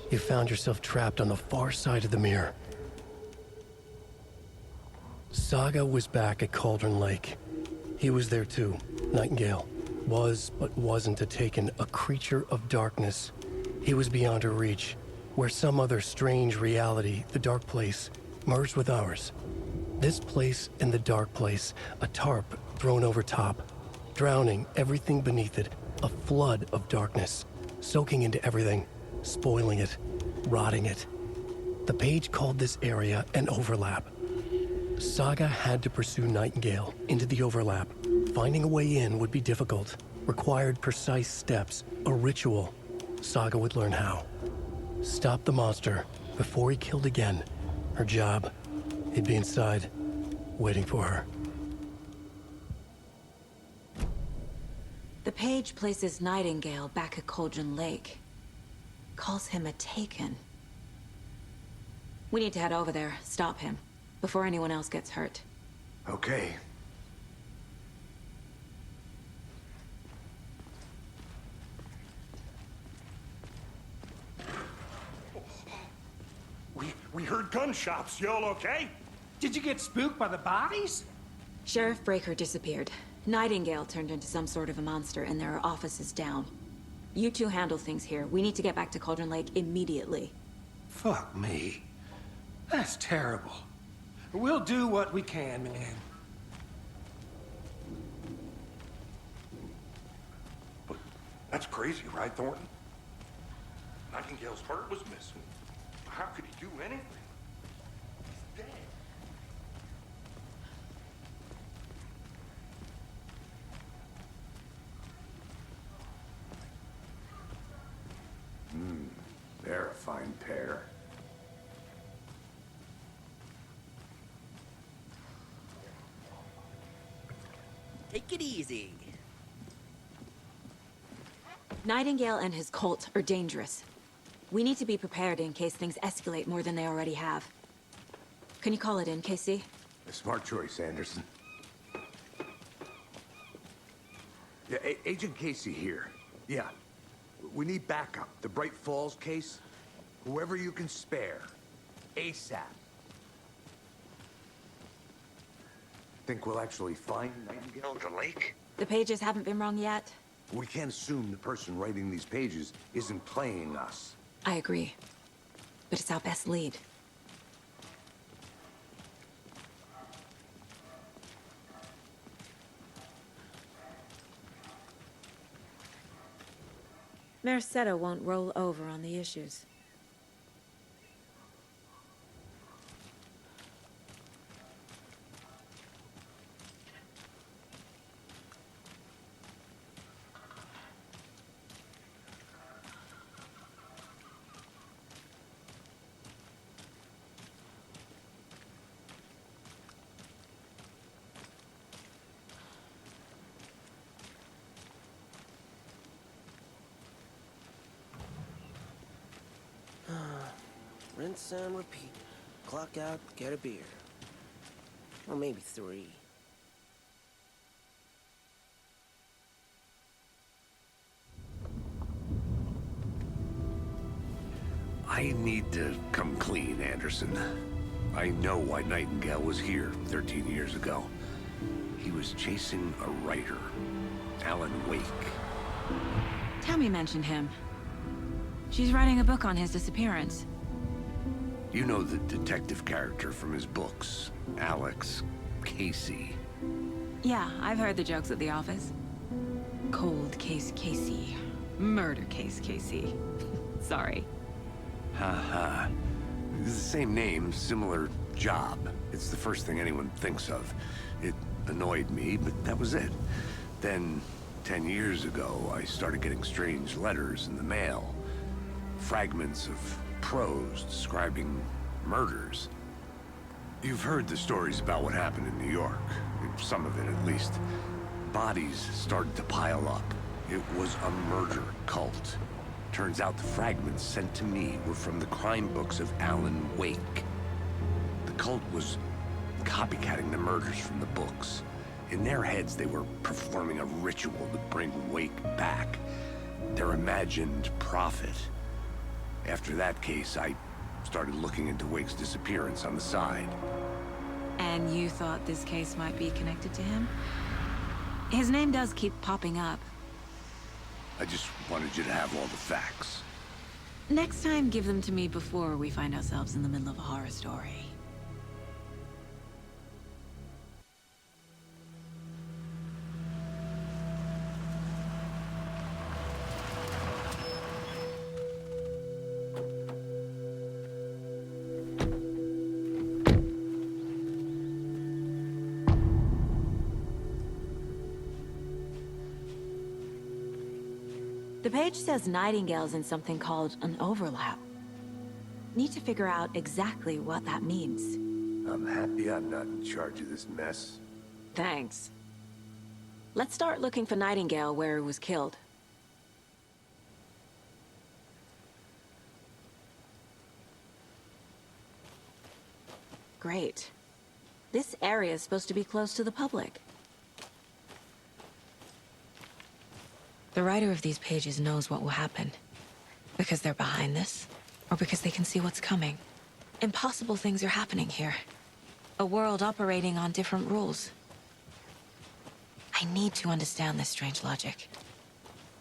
You found yourself trapped on the far side of the mirror. Saga was back at Cauldron Lake. He was there too. Nightingale was, but wasn't a Taken, a creature of darkness. He was beyond her reach, where some other strange reality, the dark place, merged with ours. This place and the dark place, a tarp thrown over top, drowning everything beneath it, a flood of darkness, soaking into everything, spoiling it, rotting it. The page called this area an overlap. Saga had to pursue Nightingale into the overlap. Finding a way in would be difficult, required precise steps, a ritual. Saga would learn how. Stop the monster before he killed again. Her job, he'd be inside, waiting for her. The page places Nightingale back at Cauldron Lake. Calls him a Taken. We need to head over there, stop him, before anyone else gets hurt. Okay. We heard gunshots. Y'all okay? Did you get spooked by the bodies? Sheriff Breaker disappeared. Nightingale turned into some sort of a monster, and there are offices down. You two handle things here. We need to get back to Cauldron Lake immediately. Fuck me. That's terrible. We'll do what we can, man. But that's crazy, right, Thornton? Nightingale's heart was missing. How could he do anything? He's dead. pair. Take it easy. Nightingale and his cult are dangerous. We need to be prepared in case things escalate more than they already have. Can you call it in, Casey? A smart choice, Anderson. Yeah, Agent Casey here. Yeah. We need backup. The Bright Falls case. Whoever you can spare. ASAP. Think we'll actually find Nightingale at the lake? The pages haven't been wrong yet. We can't assume the person writing these pages isn't playing us. I agree. But it's our best lead. Merced won't roll over on the issues. Rinse and repeat. Clock out, get a beer. Or maybe 3. I need to come clean, Anderson. I know why Nightingale was here 13 years ago. He was chasing a writer, Alan Wake. Tammy mentioned him. She's writing a book on his disappearance. You know the detective character from his books, Alex Casey. Yeah, I've heard the jokes at the office. Cold case Casey. Murder case Casey. Sorry. Haha. It's the same name, similar job. It's the first thing anyone thinks of. It annoyed me, but that was it. Then, 10 years ago, I started getting strange letters in the mail. Fragments of prose describing murders. You've heard the stories about what happened in New York. Some of it, at least. Bodies started to pile up. It was a murder cult. Turns out the fragments sent to me were from the crime books of Alan Wake. The cult was copycatting the murders from the books. In their heads, they were performing a ritual to bring Wake back. Their imagined prophet. After that case, I started looking into Wake's disappearance on the side. And you thought this case might be connected to him? His name does keep popping up. I just wanted you to have all the facts. Next time, give them to me before we find ourselves in the middle of a horror story. The page says Nightingale's in something called an overlap. Need to figure out exactly what that means. I'm happy I'm not in charge of this mess. Thanks. Let's start looking for Nightingale where he was killed. Great. This area is supposed to be closed to the public. The writer of these pages knows what will happen. Because they're behind this, or because they can see what's coming. Impossible things are happening here. A world operating on different rules. I need to understand this strange logic.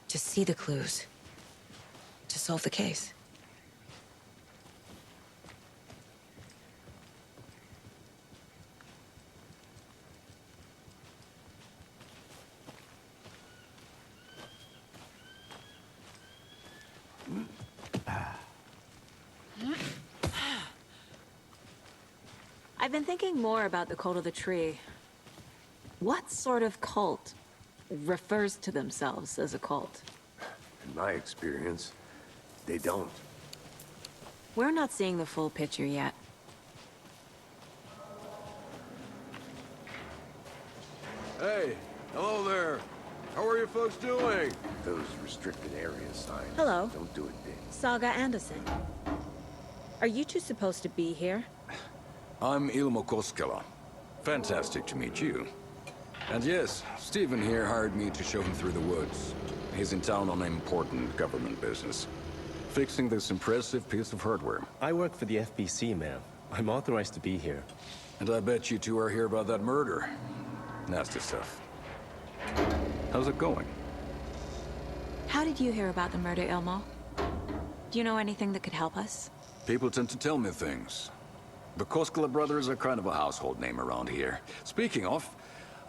To see the clues. To solve the case. I've been thinking more about the cult of the tree. What sort of cult refers to themselves as a cult? In my experience, they don't. We're not seeing the full picture yet. Hey, hello there. How are you folks doing? Those restricted area signs. Hello. Don't do it big. Saga Anderson. Are you two supposed to be here? I'm Ilmo Koskela. Fantastic to meet you. And yes, Stephen here hired me to show him through the woods. He's in town on important government business. Fixing this impressive piece of hardware. I work for the FBC, ma'am. I'm authorized to be here. And I bet you two are here about that murder. Nasty stuff. How's it going? How did you hear about the murder, Ilmo? Do you know anything that could help us? People tend to tell me things. The Koskela brothers are kind of a household name around here. Speaking of,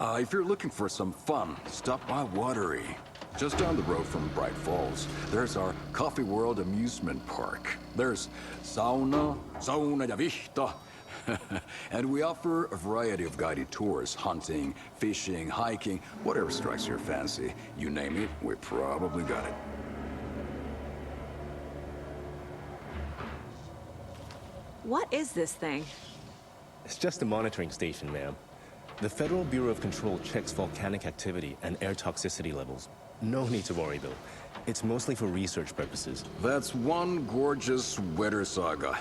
if you're looking for some fun, stop by Watery. Just down the road from Bright Falls, there's our Coffee World amusement park. There's sauna ja vihta. And we offer a variety of guided tours, hunting, fishing, hiking, whatever strikes your fancy. You name it, we probably got it. What is this thing? It's just a monitoring station, ma'am. The Federal Bureau of Control checks volcanic activity and air toxicity levels. No need to worry, though. It's mostly for research purposes. That's one gorgeous weather saga.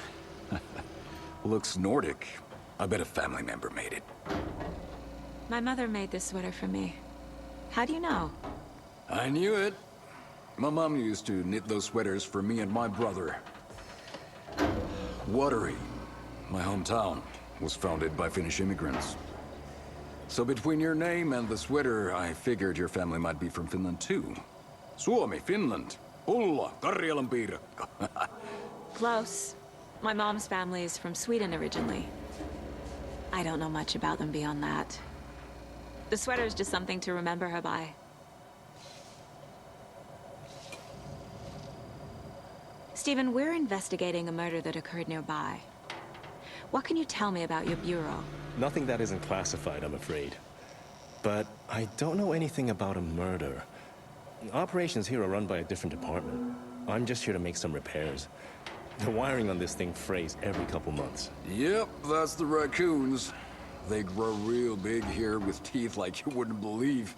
Looks Nordic. I bet a family member made it. My mother made this sweater for me. How do you know? I knew it. My mom used to knit those sweaters for me and my brother. Watery, my hometown, was founded by Finnish immigrants. So between your name and the sweater, I figured your family might be from Finland too. Suomi, Finland. Ulla, Karjalan piirakka. Close. My mom's family is from Sweden originally. I don't know much about them beyond that. The sweater is just something to remember her by. Stephen, we're investigating a murder that occurred nearby. What can you tell me about your bureau? Nothing that isn't classified, I'm afraid. But I don't know anything about a murder. Operations here are run by a different department. I'm just here to make some repairs. The wiring on this thing frays every couple months. Yep, that's the raccoons. They grow real big here with teeth like you wouldn't believe.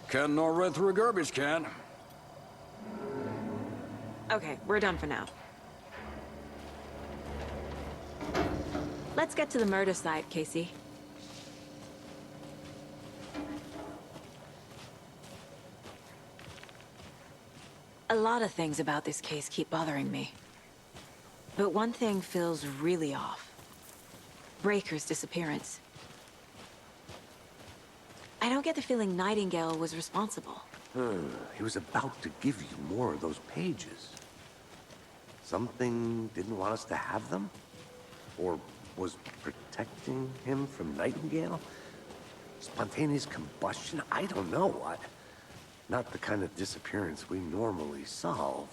Can't gnaw right through a garbage can. Okay, we're done for now. Let's get to the murder site, Casey. A lot of things about this case keep bothering me. But one thing feels really off. Breaker's disappearance. I don't get the feeling Nightingale was responsible. He was about to give you more of those pages. Something didn't want us to have them? Or was protecting him from Nightingale? Spontaneous combustion? I don't know. Not the kind of disappearance we normally solve.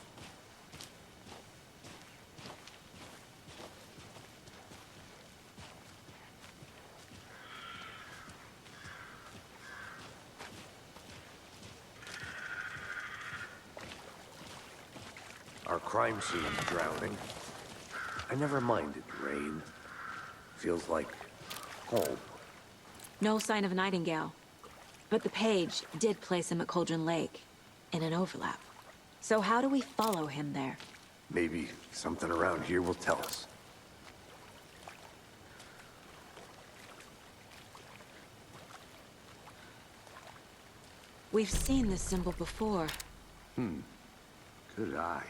Our crime scene drowning. I never minded rain. Feels like home. No sign of Nightingale. But the page did place him at Cauldron Lake, in an overlap. So how do we follow him there? Maybe something around here will tell us. We've seen this symbol before. Good eye.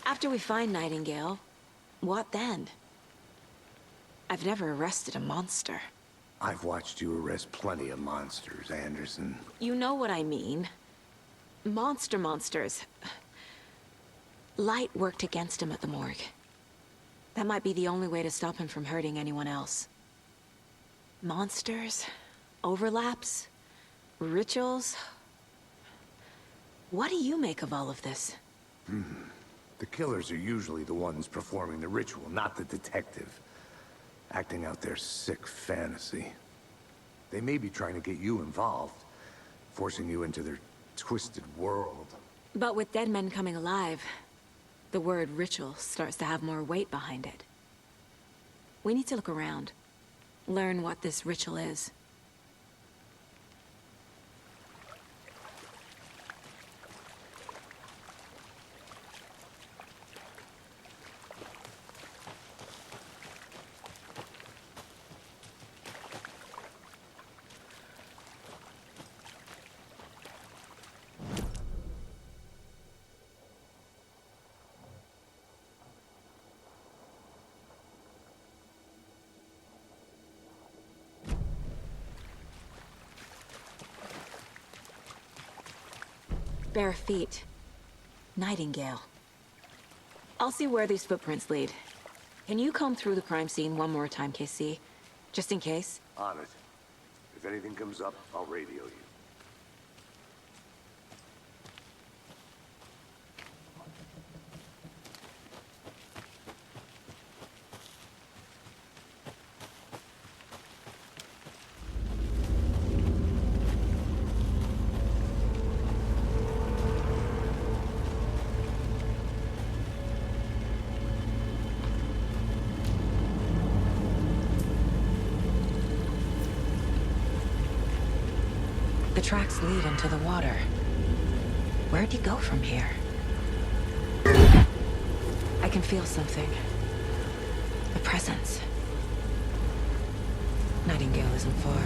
After we find Nightingale, what then? I've never arrested a monster. I've watched you arrest plenty of monsters, Anderson. You know what I mean. Monsters. Light worked against him at the morgue. That might be the only way to stop him from hurting anyone else. Monsters, overlaps, rituals. What do you make of all of this? The killers are usually the ones performing the ritual, not the detective. Acting out their sick fantasy. They may be trying to get you involved, forcing you into their twisted world. But with dead men coming alive, the word ritual starts to have more weight behind it. We need to look around, learn what this ritual is. Bare feet. Nightingale. I'll see where these footprints lead. Can you comb through the crime scene one more time, KC? Just in case? On it. If anything comes up, I'll radio you. The tracks lead into the water. Where'd he go from here? I can feel something. A presence. Nightingale isn't far.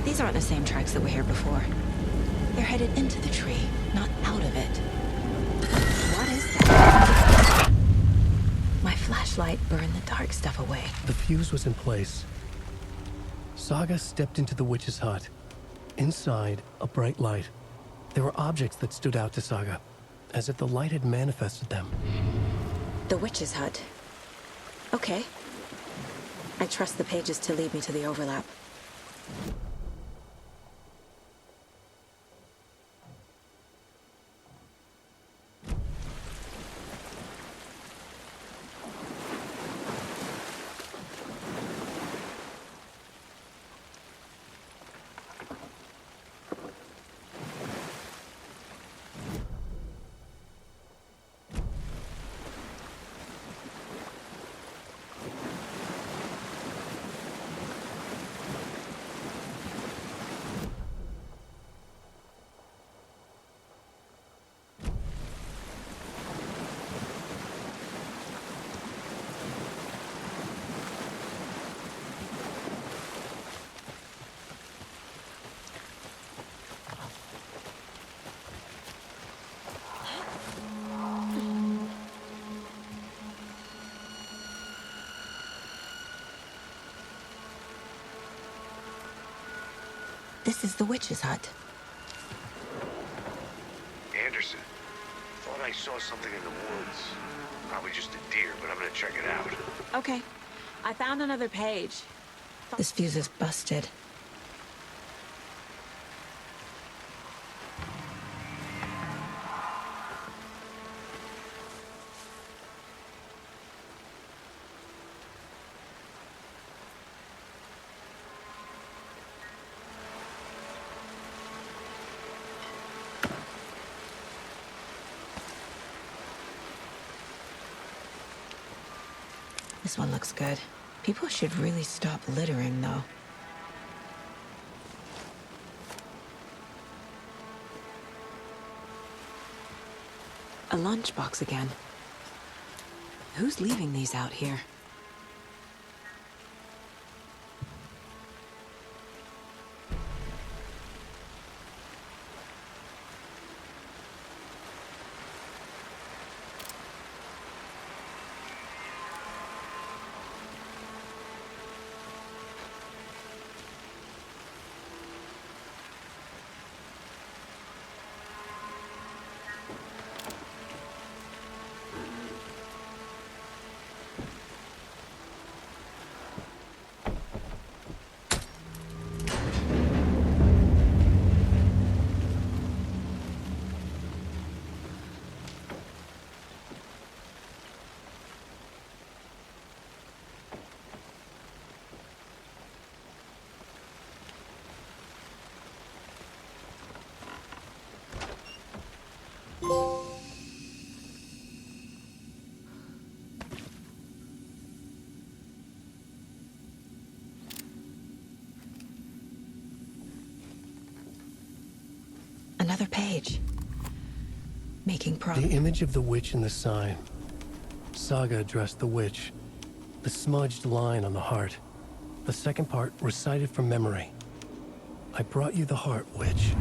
These aren't the same tracks that were here before. They're headed into the tree, not out of it. What is that? My flashlight burned the dark stuff away. The fuse was in place. Saga stepped into the witch's hut. Inside, a bright light. There were objects that stood out to Saga, as if the light had manifested them. The witch's hut. Okay. I trust the pages to lead me to the overlap. This is the witch's hut. Anderson, thought I saw something in the woods. Probably just a deer, but I'm gonna check it out. Okay. I found another page. This fuse is busted. This one looks good. People should really stop littering, though. A lunchbox again. Who's leaving these out here? Another page. Making progress. The image of the witch in the sign. Saga addressed the witch. The smudged line on the heart. The second part recited from memory. I brought you the heart, witch.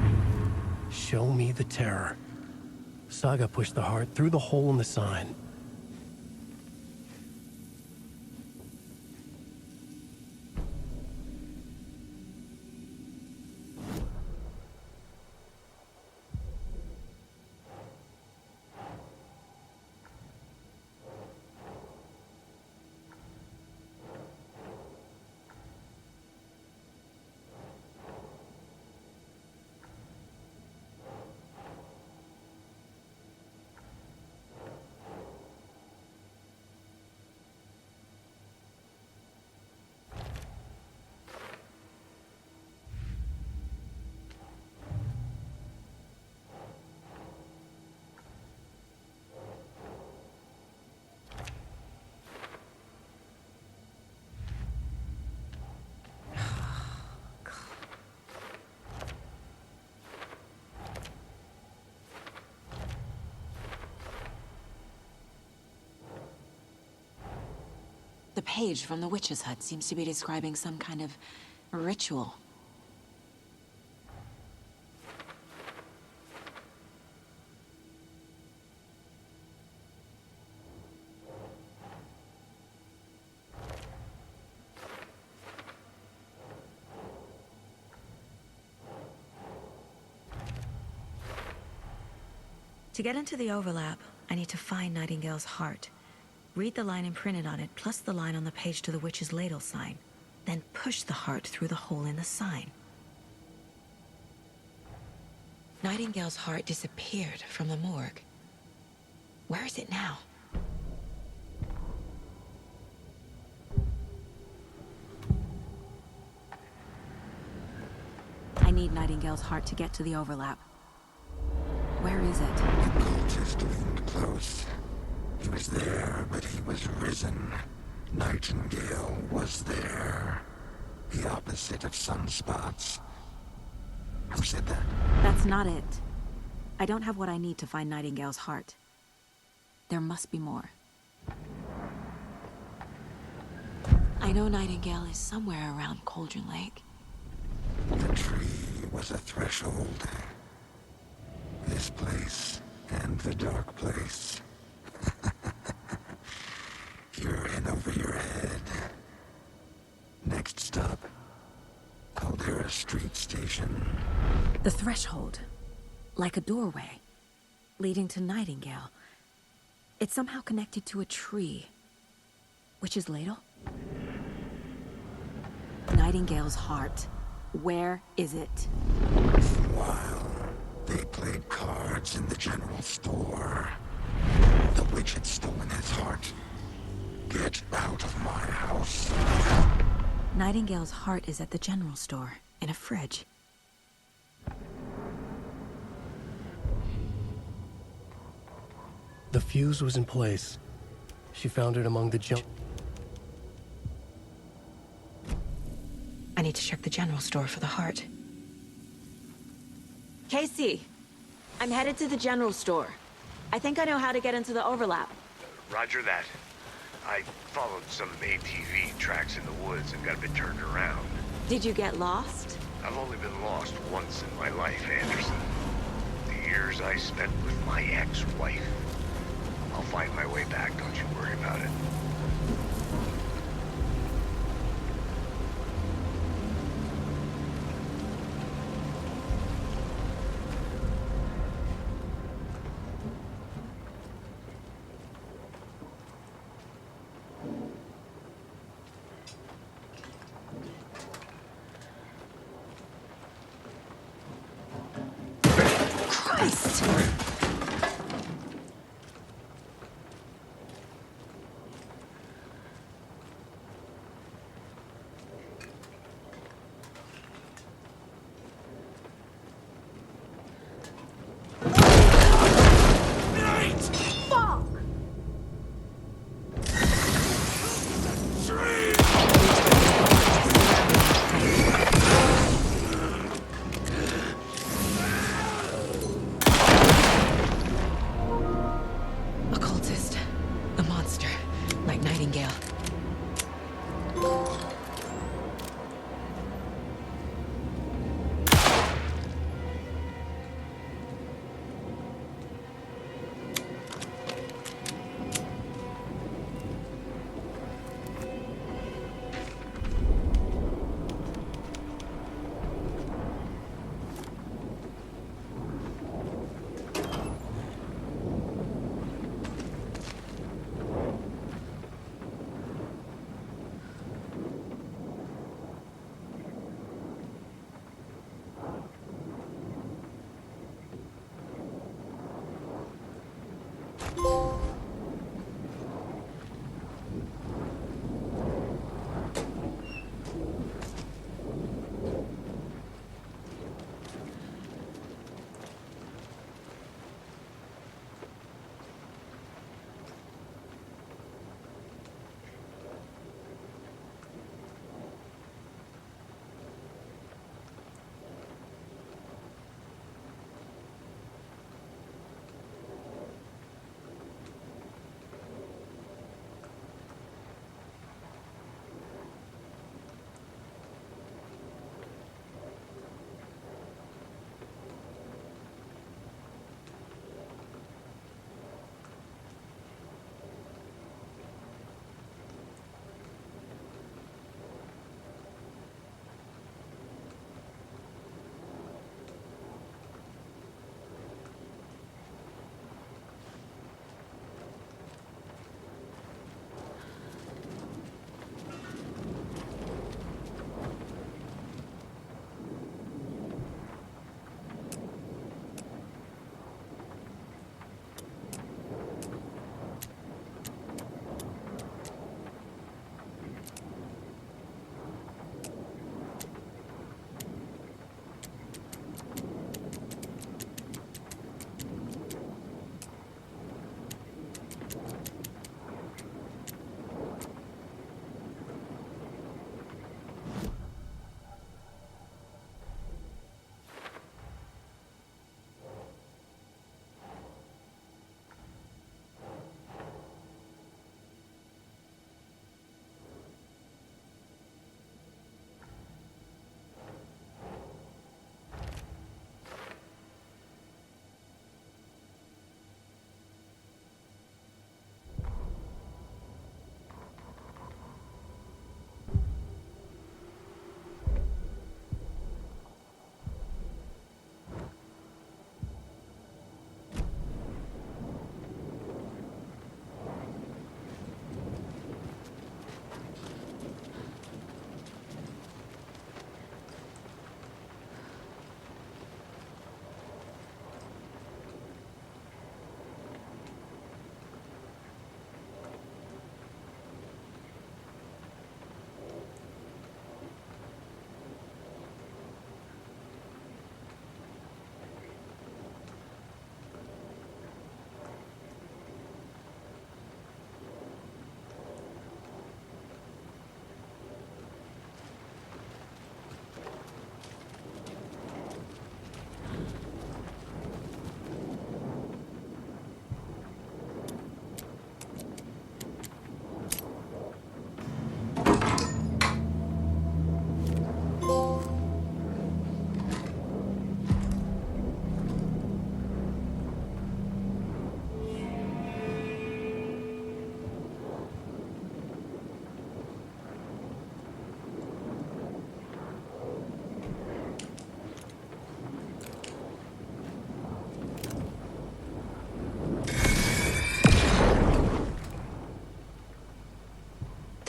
Show me the terror. Saga pushed the heart through the hole in the sign. The page from the witch's hut seems to be describing some kind of ritual. To get into the overlap, I need to find Nightingale's heart. Read the line imprinted on it, plus the line on the page to the witch's ladle sign. Then push the heart through the hole in the sign. Nightingale's heart disappeared from the morgue. Where is it now? I need Nightingale's heart to get to the overlap. Where is it? The cultist leaned close. He was there, but he was risen. Nightingale was there. The opposite of sunspots. Who said that? That's not it. I don't have what I need to find Nightingale's heart. There must be more. I know Nightingale is somewhere around Cauldron Lake. The tree was a threshold. This place and the dark place. You're in over your head. Next stop, Caldera Street Station. The threshold. Like a doorway. Leading to Nightingale. It's somehow connected to a tree. Witch's ladle? Nightingale's heart. Where is it? While they played cards in the general store, the witch had stolen his heart. Get out of my house. Nightingale's heart is at the general store, in a fridge. The fuse was in place. She found it among the junk. need to check the general store for the heart. Casey, I'm headed to the general store. I think I know how to get into the overlap. Roger that. I followed some ATV tracks in the woods and got a bit turned around. Did you get lost? I've only been lost once in my life, Anderson. The years I spent with my ex-wife. I'll find my way back, don't you worry about it.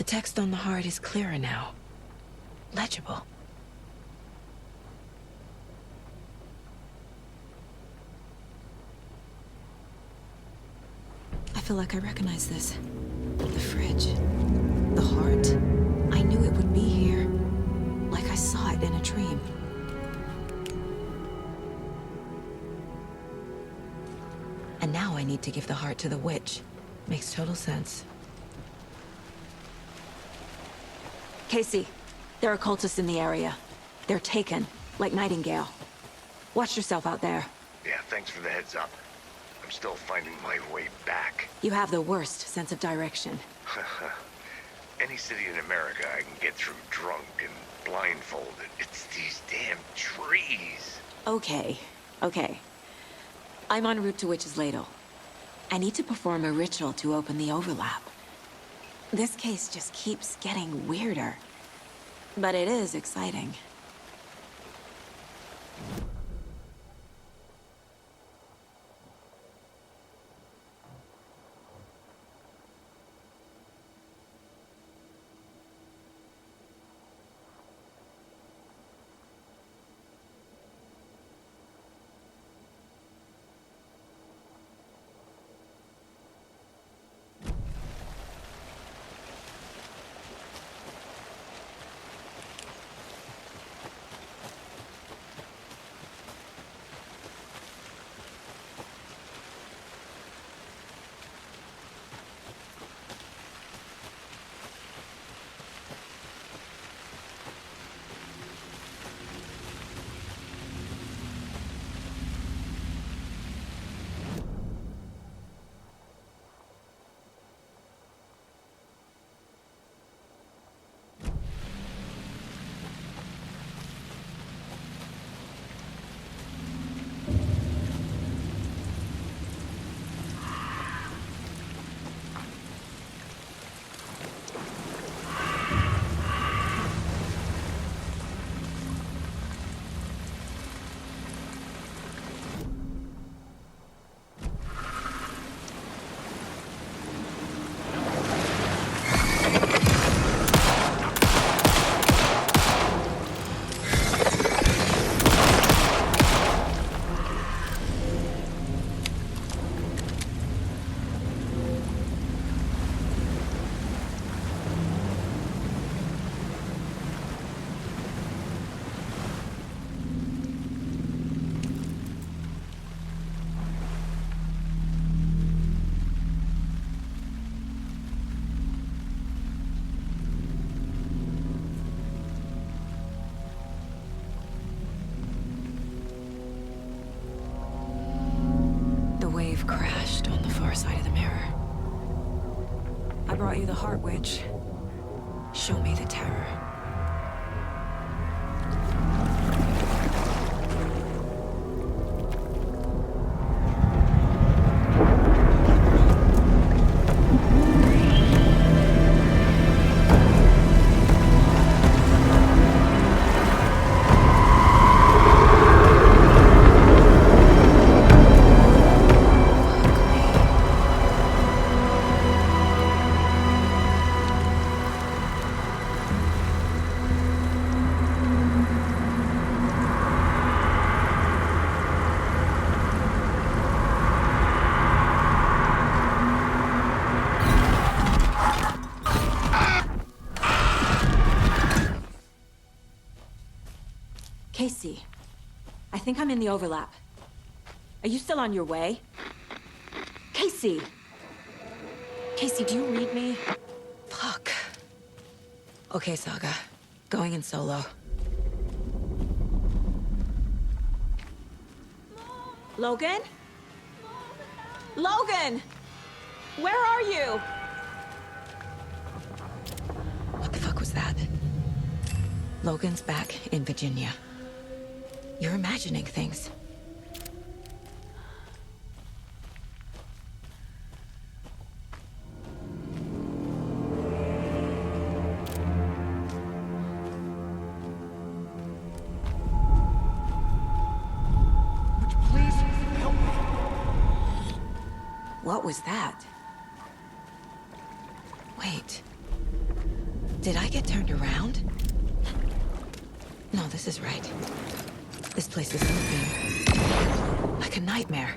text on the heart is clearer now. Legible. I feel like I recognize this. The fridge. The heart. I knew it would be here. Like I saw it in a dream. And now I need to give the heart to the witch. Makes total sense. Casey, there are cultists in the area. They're taken, like Nightingale. Watch yourself out there. Yeah, thanks for the heads up. I'm still finding my way back. You have the worst sense of direction. Any city in America I can get through drunk and blindfolded. It's these damn trees. Okay. I'm en route to Witch's Ladle. I need to perform a ritual to open the overlap. This case just keeps getting weirder. But it is exciting. Crashed on the far side of the mirror. I brought you the Heart Witch. Show me the terror. Casey, I think I'm in the overlap. Are you still on your way? Casey! Casey, do you read me? Fuck. Okay, Saga. Going in solo. Logan? Logan! Where are you? What the fuck was that? Logan's back in Virginia. You're imagining things. Would you please help me? What was that? Wait. Did I get turned around? No, this is right. This place is moving. Like a nightmare.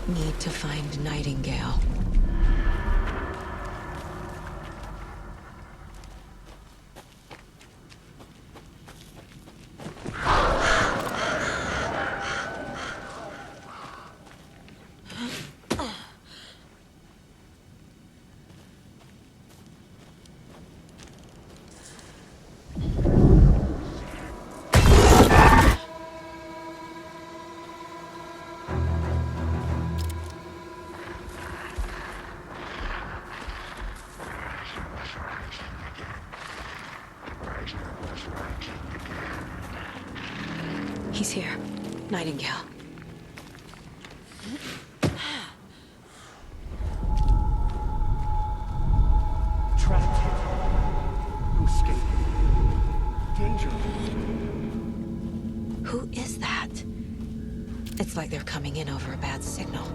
Need to find Nightingale. He's here. Nightingale. Trapped here. No escape. Danger. Who is that? It's like they're coming in over a bad signal.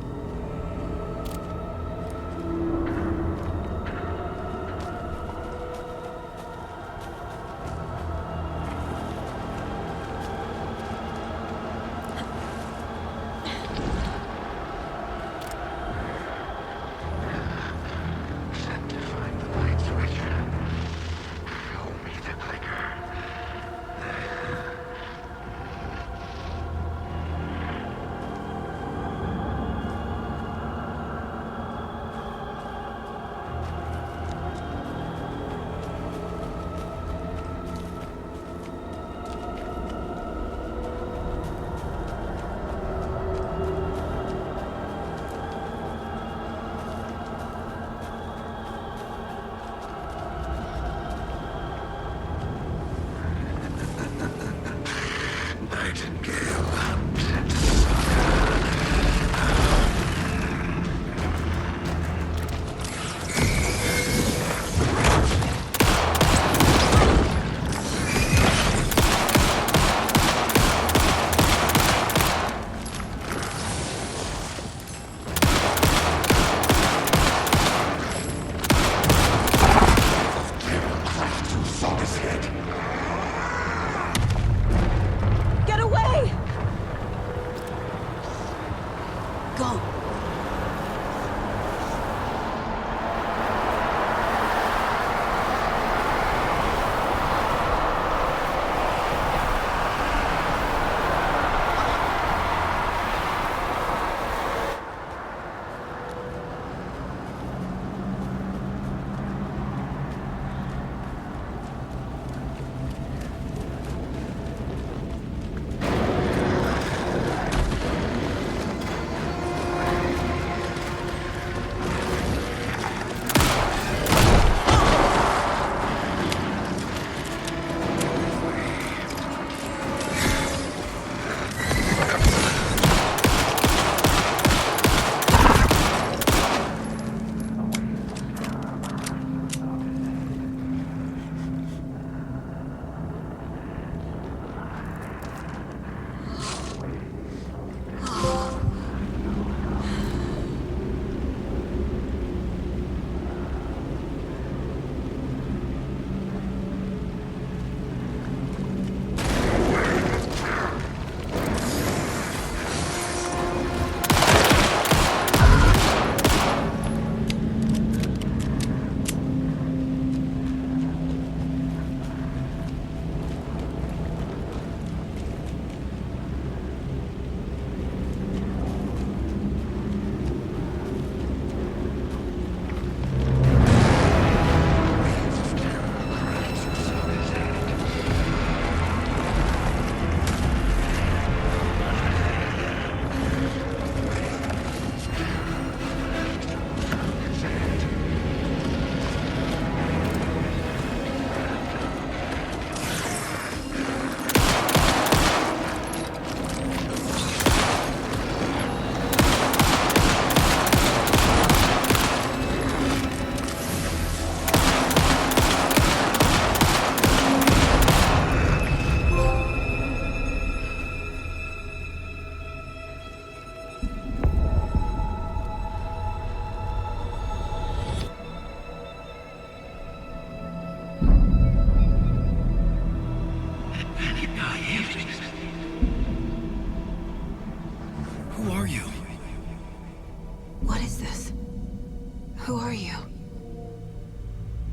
are you?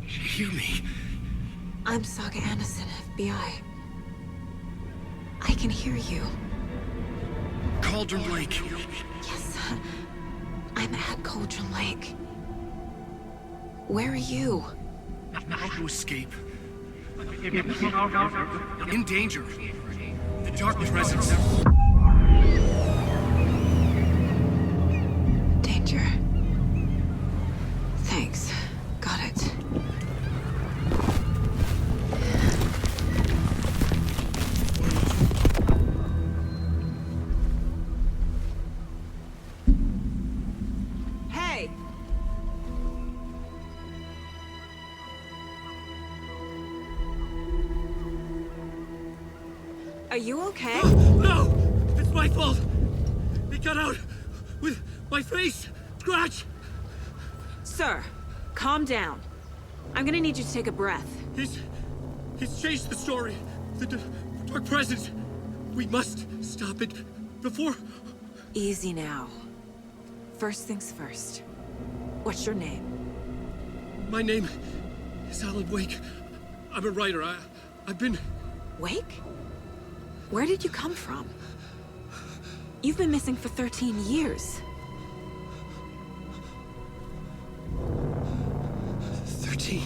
Hear me. I'm Saga Anderson, FBI. I can hear you. Cauldron Lake. Yes, I'm at Cauldron Lake. Where are you? How to escape. In danger. The dark presence. Danger. Thanks. Got it. Hey! Are you okay? No! It's my fault! He got out with my face scratch! Sir, calm down. I'm gonna need you to take a breath. He's changed the story. The dark presence. We must stop it before... Easy now. First things first. What's your name? My name is Alan Wake. I'm a writer. I've been... Wake? Where did you come from? You've been missing for 13 years. 13.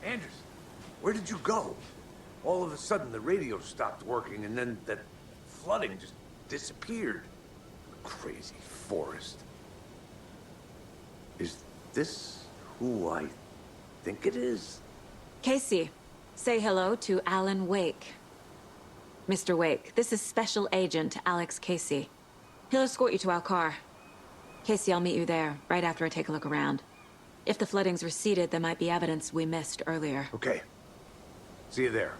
Anderson, where did you go? All of a sudden the radio stopped working and then that flooding just disappeared. Crazy forest. Is this who I think it is? Casey, say hello to Alan Wake. Mr. Wake, this is Special Agent Alex Casey. He'll escort you to our car. Casey, I'll meet you there, right after I take a look around. If the flooding's receded, there might be evidence we missed earlier. Okay. See you there.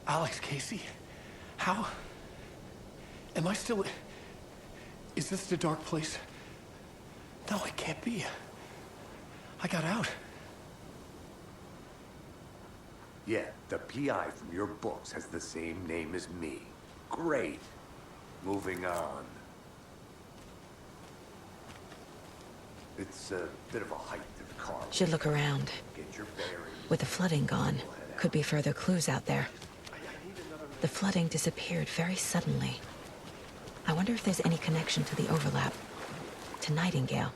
Alex Casey? How? Am I still... Is this the dark place? No, it can't be. I got out. Yeah, the PI from your books has the same name as me. Great. Moving on. It's a bit of a hike to the car. Should look around. Get your bearings. With the flooding gone, could be further clues out there. The flooding disappeared very suddenly. I wonder if there's any connection to the overlap. To Nightingale.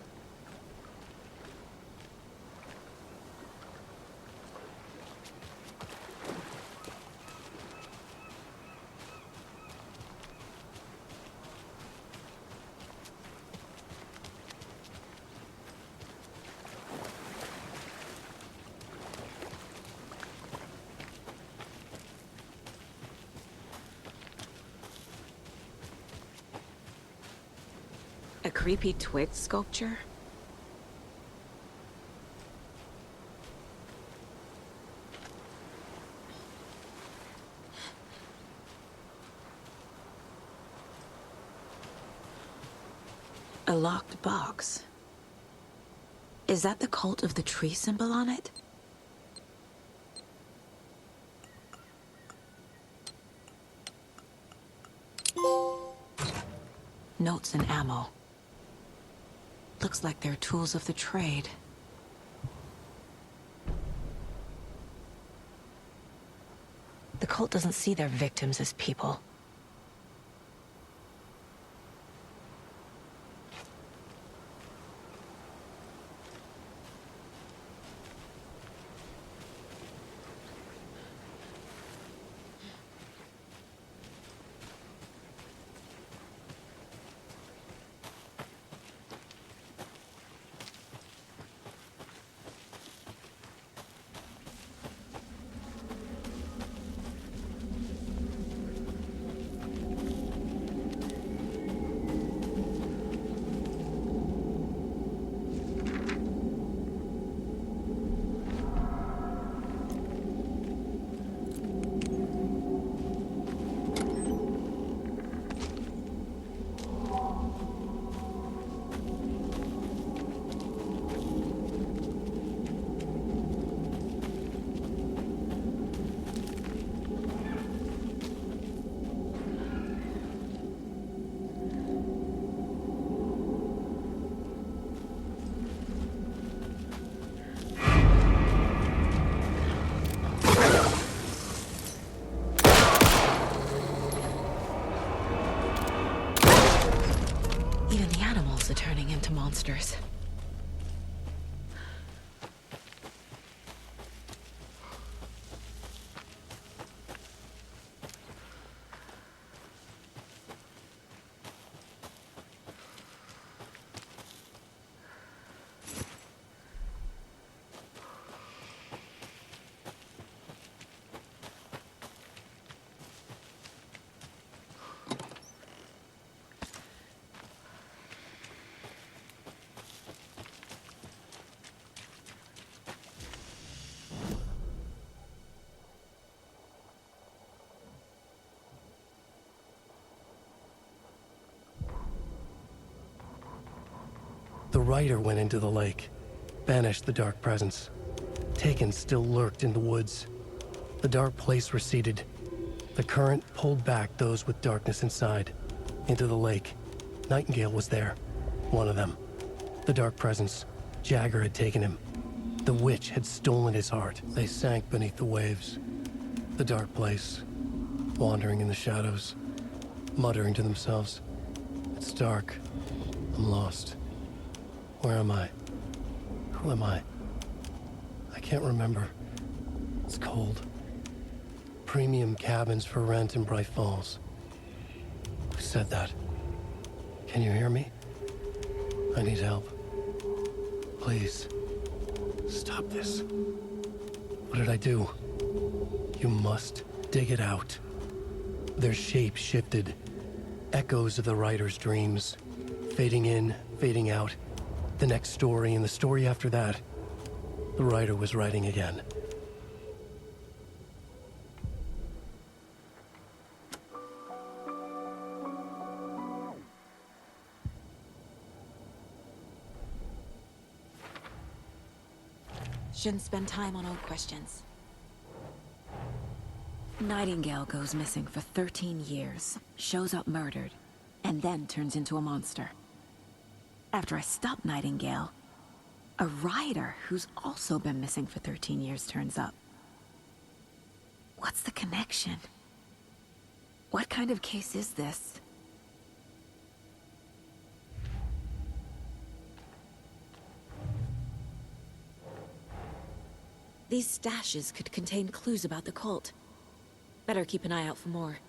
A creepy twig sculpture? A locked box. Is that the cult of the tree symbol on it? Notes and ammo. Looks like they're tools of the trade. The cult doesn't see their victims as people. rider went into the lake, banished the dark presence. Taken still lurked in the woods. The dark place receded. The current pulled back those with darkness inside, into the lake. Nightingale was there, one of them. The dark presence, Jagger had taken him. The witch had stolen his heart. They sank beneath the waves. The dark place, wandering in the shadows, muttering to themselves. It's dark. I'm lost. Where am I? Who am I? I can't remember. It's cold. Premium cabins for rent in Bright Falls. Who said that? Can you hear me? I need help. Please. Stop this. What did I do? You must dig it out. Their shape shifted. Echoes of the writer's dreams. Fading in, fading out. The next story and the story after that. The writer was writing again. Shouldn't spend time on old questions. Nightingale goes missing for 13 years, shows up murdered, and then turns into a monster. After I stop Nightingale, a rider who's also been missing for 13 years turns up. What's the connection? What kind of case is this? These stashes could contain clues about the cult. Better keep an eye out for more.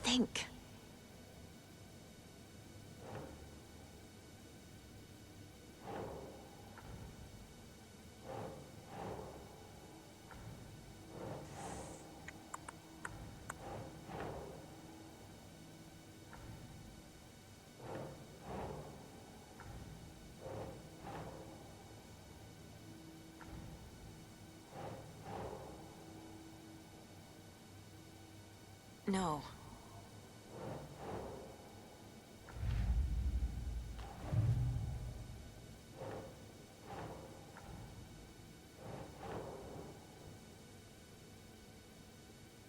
Think. No.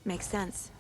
Makes sense.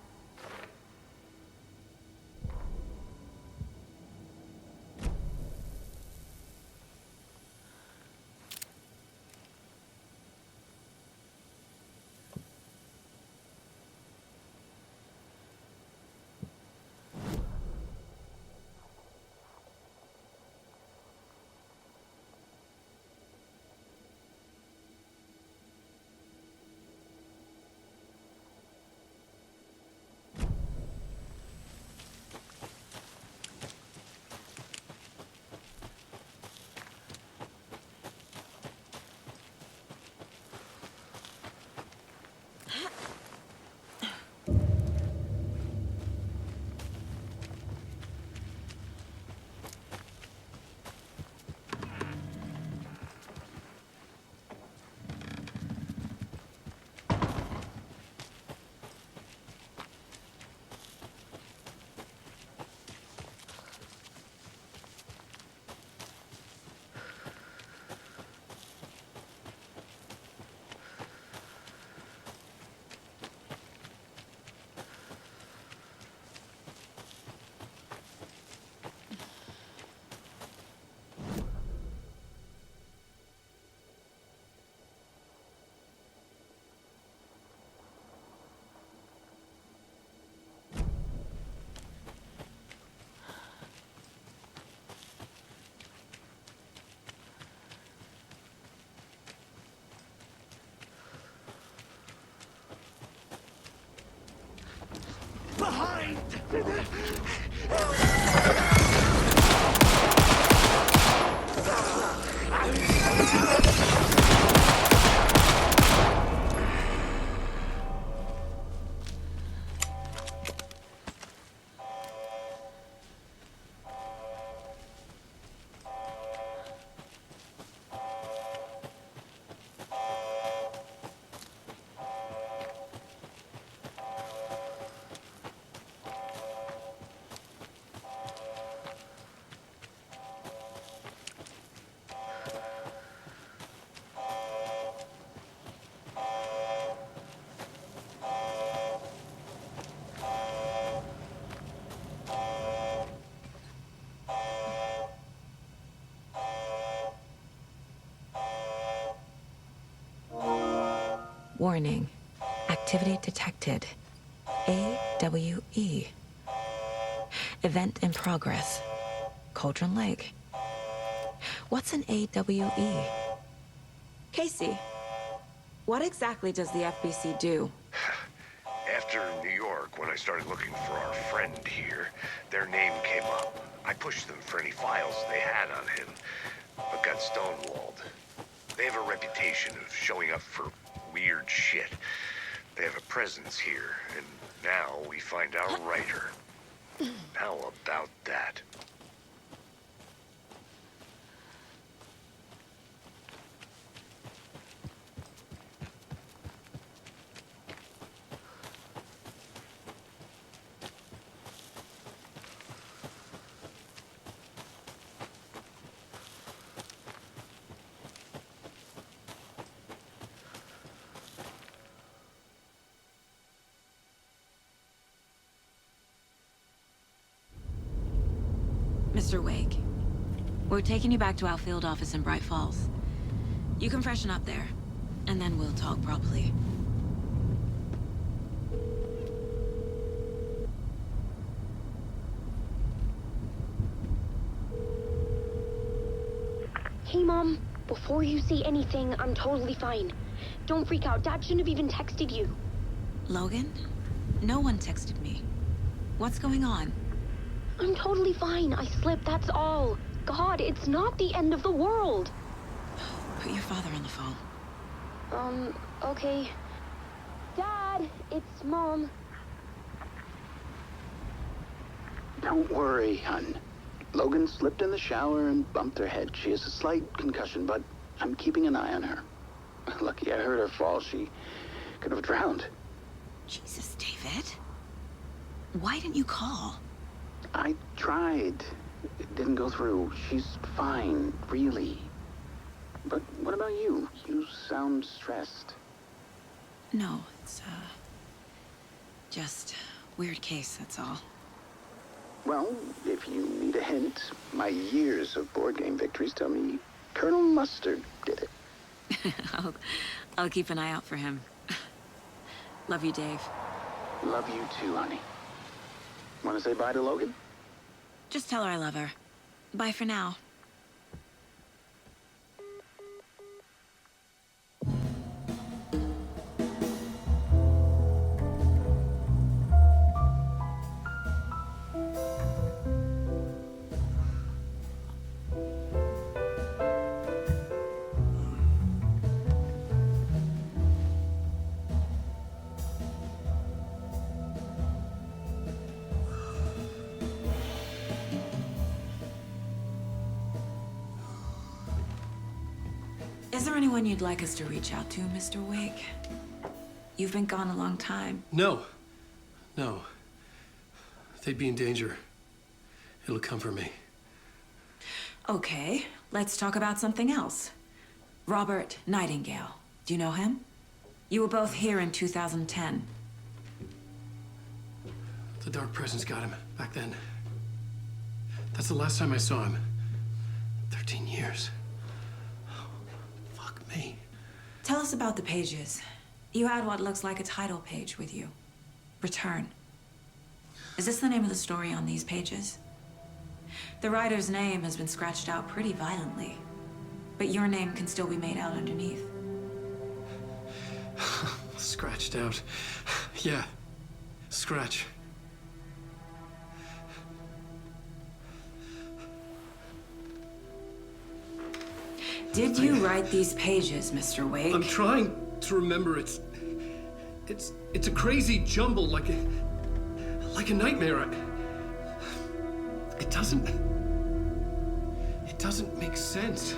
Warning. Activity detected. AWE. Event in progress. Cauldron Lake. What's an AWE? Casey, what exactly does the FBC do? After New York, when I started looking for our friend here, their name came up. I pushed them for any files they had on him, but got stonewalled. They have a reputation of showing up for weird shit. They have a presence here, and now we find our writer. How about that? Mr. Wake, we're taking you back to our field office in Bright Falls. You can freshen up there, and then we'll talk properly. Hey, Mom. Before you say anything, I'm totally fine. Don't freak out. Dad shouldn't have even texted you. Logan? No one texted me. What's going on? I'm totally fine. I slipped, that's all. God, it's not the end of the world. Put your father on the phone. Okay. Dad, it's Mom. Don't worry, hon. Logan slipped in the shower and bumped her head. She has a slight concussion, but I'm keeping an eye on her. Lucky I heard her fall. She could have drowned. Jesus, David. Why didn't you call? I tried. It didn't go through. She's fine, really. But what about you? You sound stressed. No, it's, just weird case, that's all. Well, if you need a hint, my years of board game victories tell me Colonel Mustard did it. I'll keep an eye out for him. Love you, Dave. Love you too, honey. Want to say bye to Logan? Just tell her I love her. Bye for now. Is there anyone you'd like us to reach out to, Mr. Wake? You've been gone a long time. No. No. They'd be in danger. It'll come for me. Okay, let's talk about something else. Robert Nightingale. Do you know him? You were both here in 2010. The Dark Presence got him back then. That's the last time I saw him. 13 years. Fuck me. Tell us about the pages. You had what looks like a title page with you. Return. Is this the name of the story on these pages? The writer's name has been scratched out pretty violently, but your name can still be made out underneath. Scratched out. Yeah. Scratch. Did you write these pages, Mr. Wake? I'm trying to remember. It's a crazy jumble, like a nightmare. It doesn't make sense.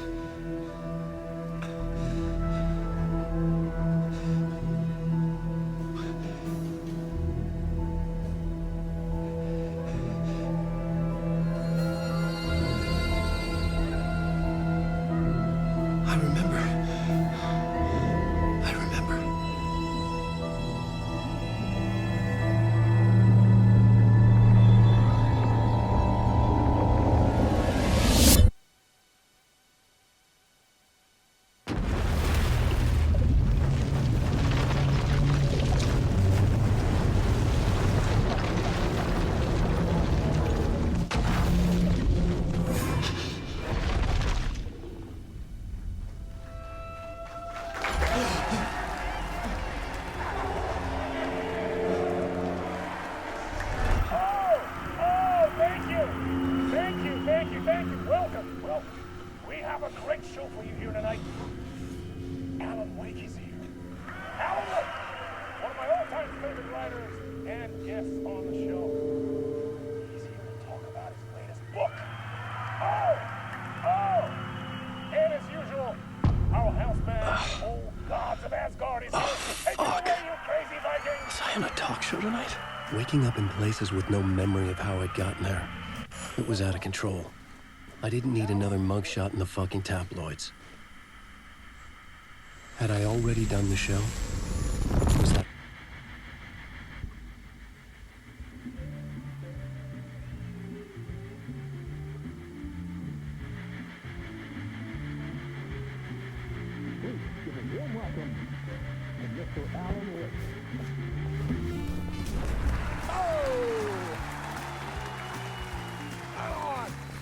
Waking up in places with no memory of how I'd gotten there. It was out of control. I didn't need another mugshot in the fucking tabloids. Had I already done the show? Was that...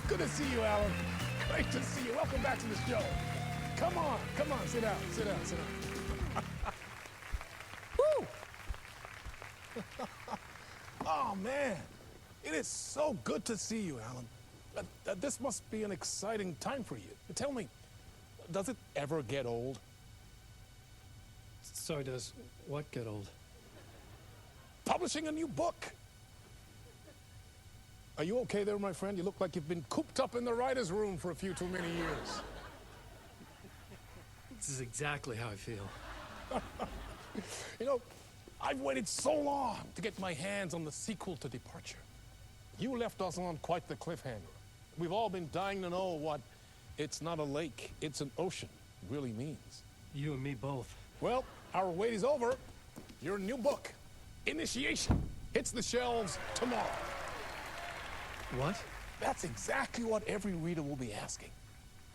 Good to see you, Alan. Great to see you. Welcome back to the show. Come on, sit down. Woo! Oh, man. It is so good to see you, Alan. This must be an exciting time for you. Tell me, does it ever get old? Sorry, does what get old? Publishing a new book. Are you okay there, my friend? You look like you've been cooped up in the writer's room for a few too many years. This is exactly how I feel. You know, I've waited so long to get my hands on the sequel to Departure. You left us on quite the cliffhanger. We've all been dying to know what "it's not a lake, it's an ocean" really means. You and me both. Well, our wait is over. Your new book, Initiation, hits the shelves tomorrow. What? That's exactly what every reader will be asking.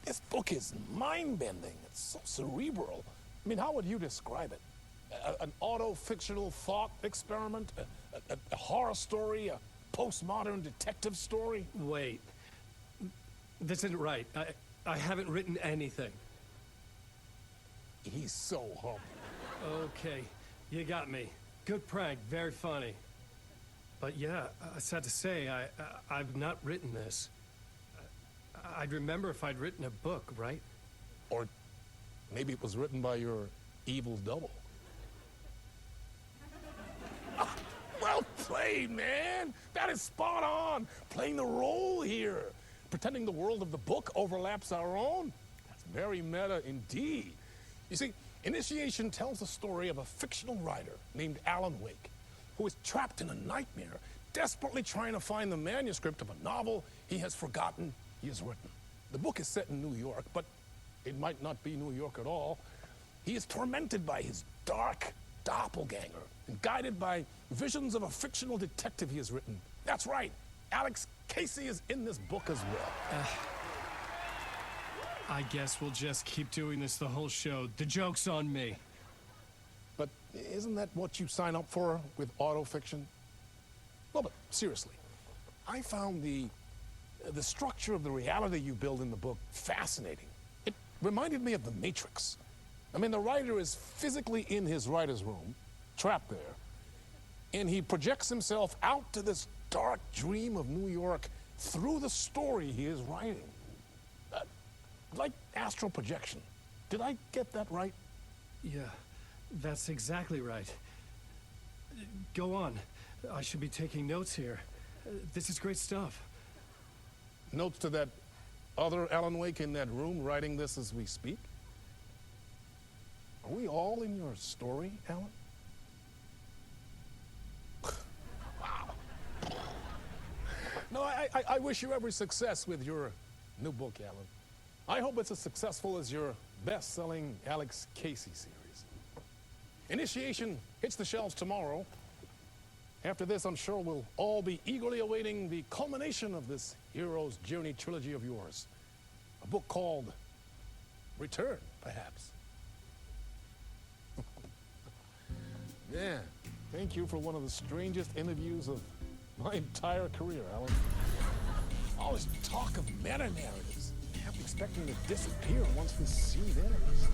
This book is mind-bending. It's so cerebral. I mean, how would you describe it? An auto-fictional thought experiment? A horror story? A postmodern detective story? Wait. This isn't right. I haven't written anything. He's so humble. Okay, you got me. Good prank, very funny. But yeah, sad to say, I've not written this. I'd remember if I'd written a book, right? Or maybe it was written by your evil double. Well played, man! That is spot on! Playing the role here. Pretending the world of the book overlaps our own. That's very meta indeed. You see, Initiation tells the story of a fictional writer named Alan Wake, who is trapped in a nightmare, desperately trying to find the manuscript of a novel he has forgotten he has written. The book is set in New York, but it might not be New York at all. He is tormented by his dark doppelganger and guided by visions of a fictional detective he has written. That's right, Alex Casey is in this book as well. I guess we'll just keep doing this the whole show. The joke's on me. But isn't that what you sign up for with autofiction? No, but seriously, I found the structure of the reality you build in the book fascinating. It reminded me of The Matrix. I mean, the writer is physically in his writer's room, trapped there, and he projects himself out to this dark dream of New York through the story he is writing. Like astral projection. Did I get that right? Yeah, that's exactly right. Go on. I should be taking notes here. This is great stuff. Notes to that other Alan Wake in that room writing this as we speak? Are we all in your story, Alan? Wow. No, I wish you every success with your new book, Alan. I hope it's as successful as your best-selling Alex Casey series. Initiation hits the shelves tomorrow. After this, I'm sure we'll all be eagerly awaiting the culmination of this hero's journey trilogy of yours. A book called Return, perhaps. Yeah, thank you for one of the strangest interviews of my entire career, Alan. All this talk of meta-narratives. I'm expecting to disappear once this scene ends.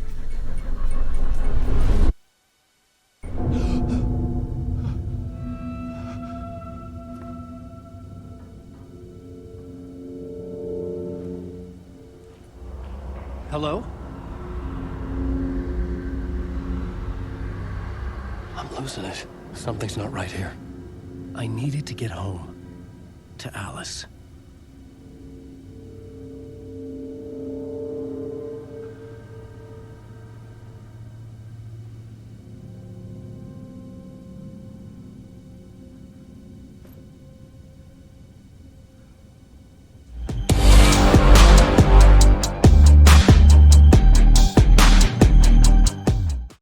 Hello? I'm losing it. Something's not right here. I needed to get home. To Alice.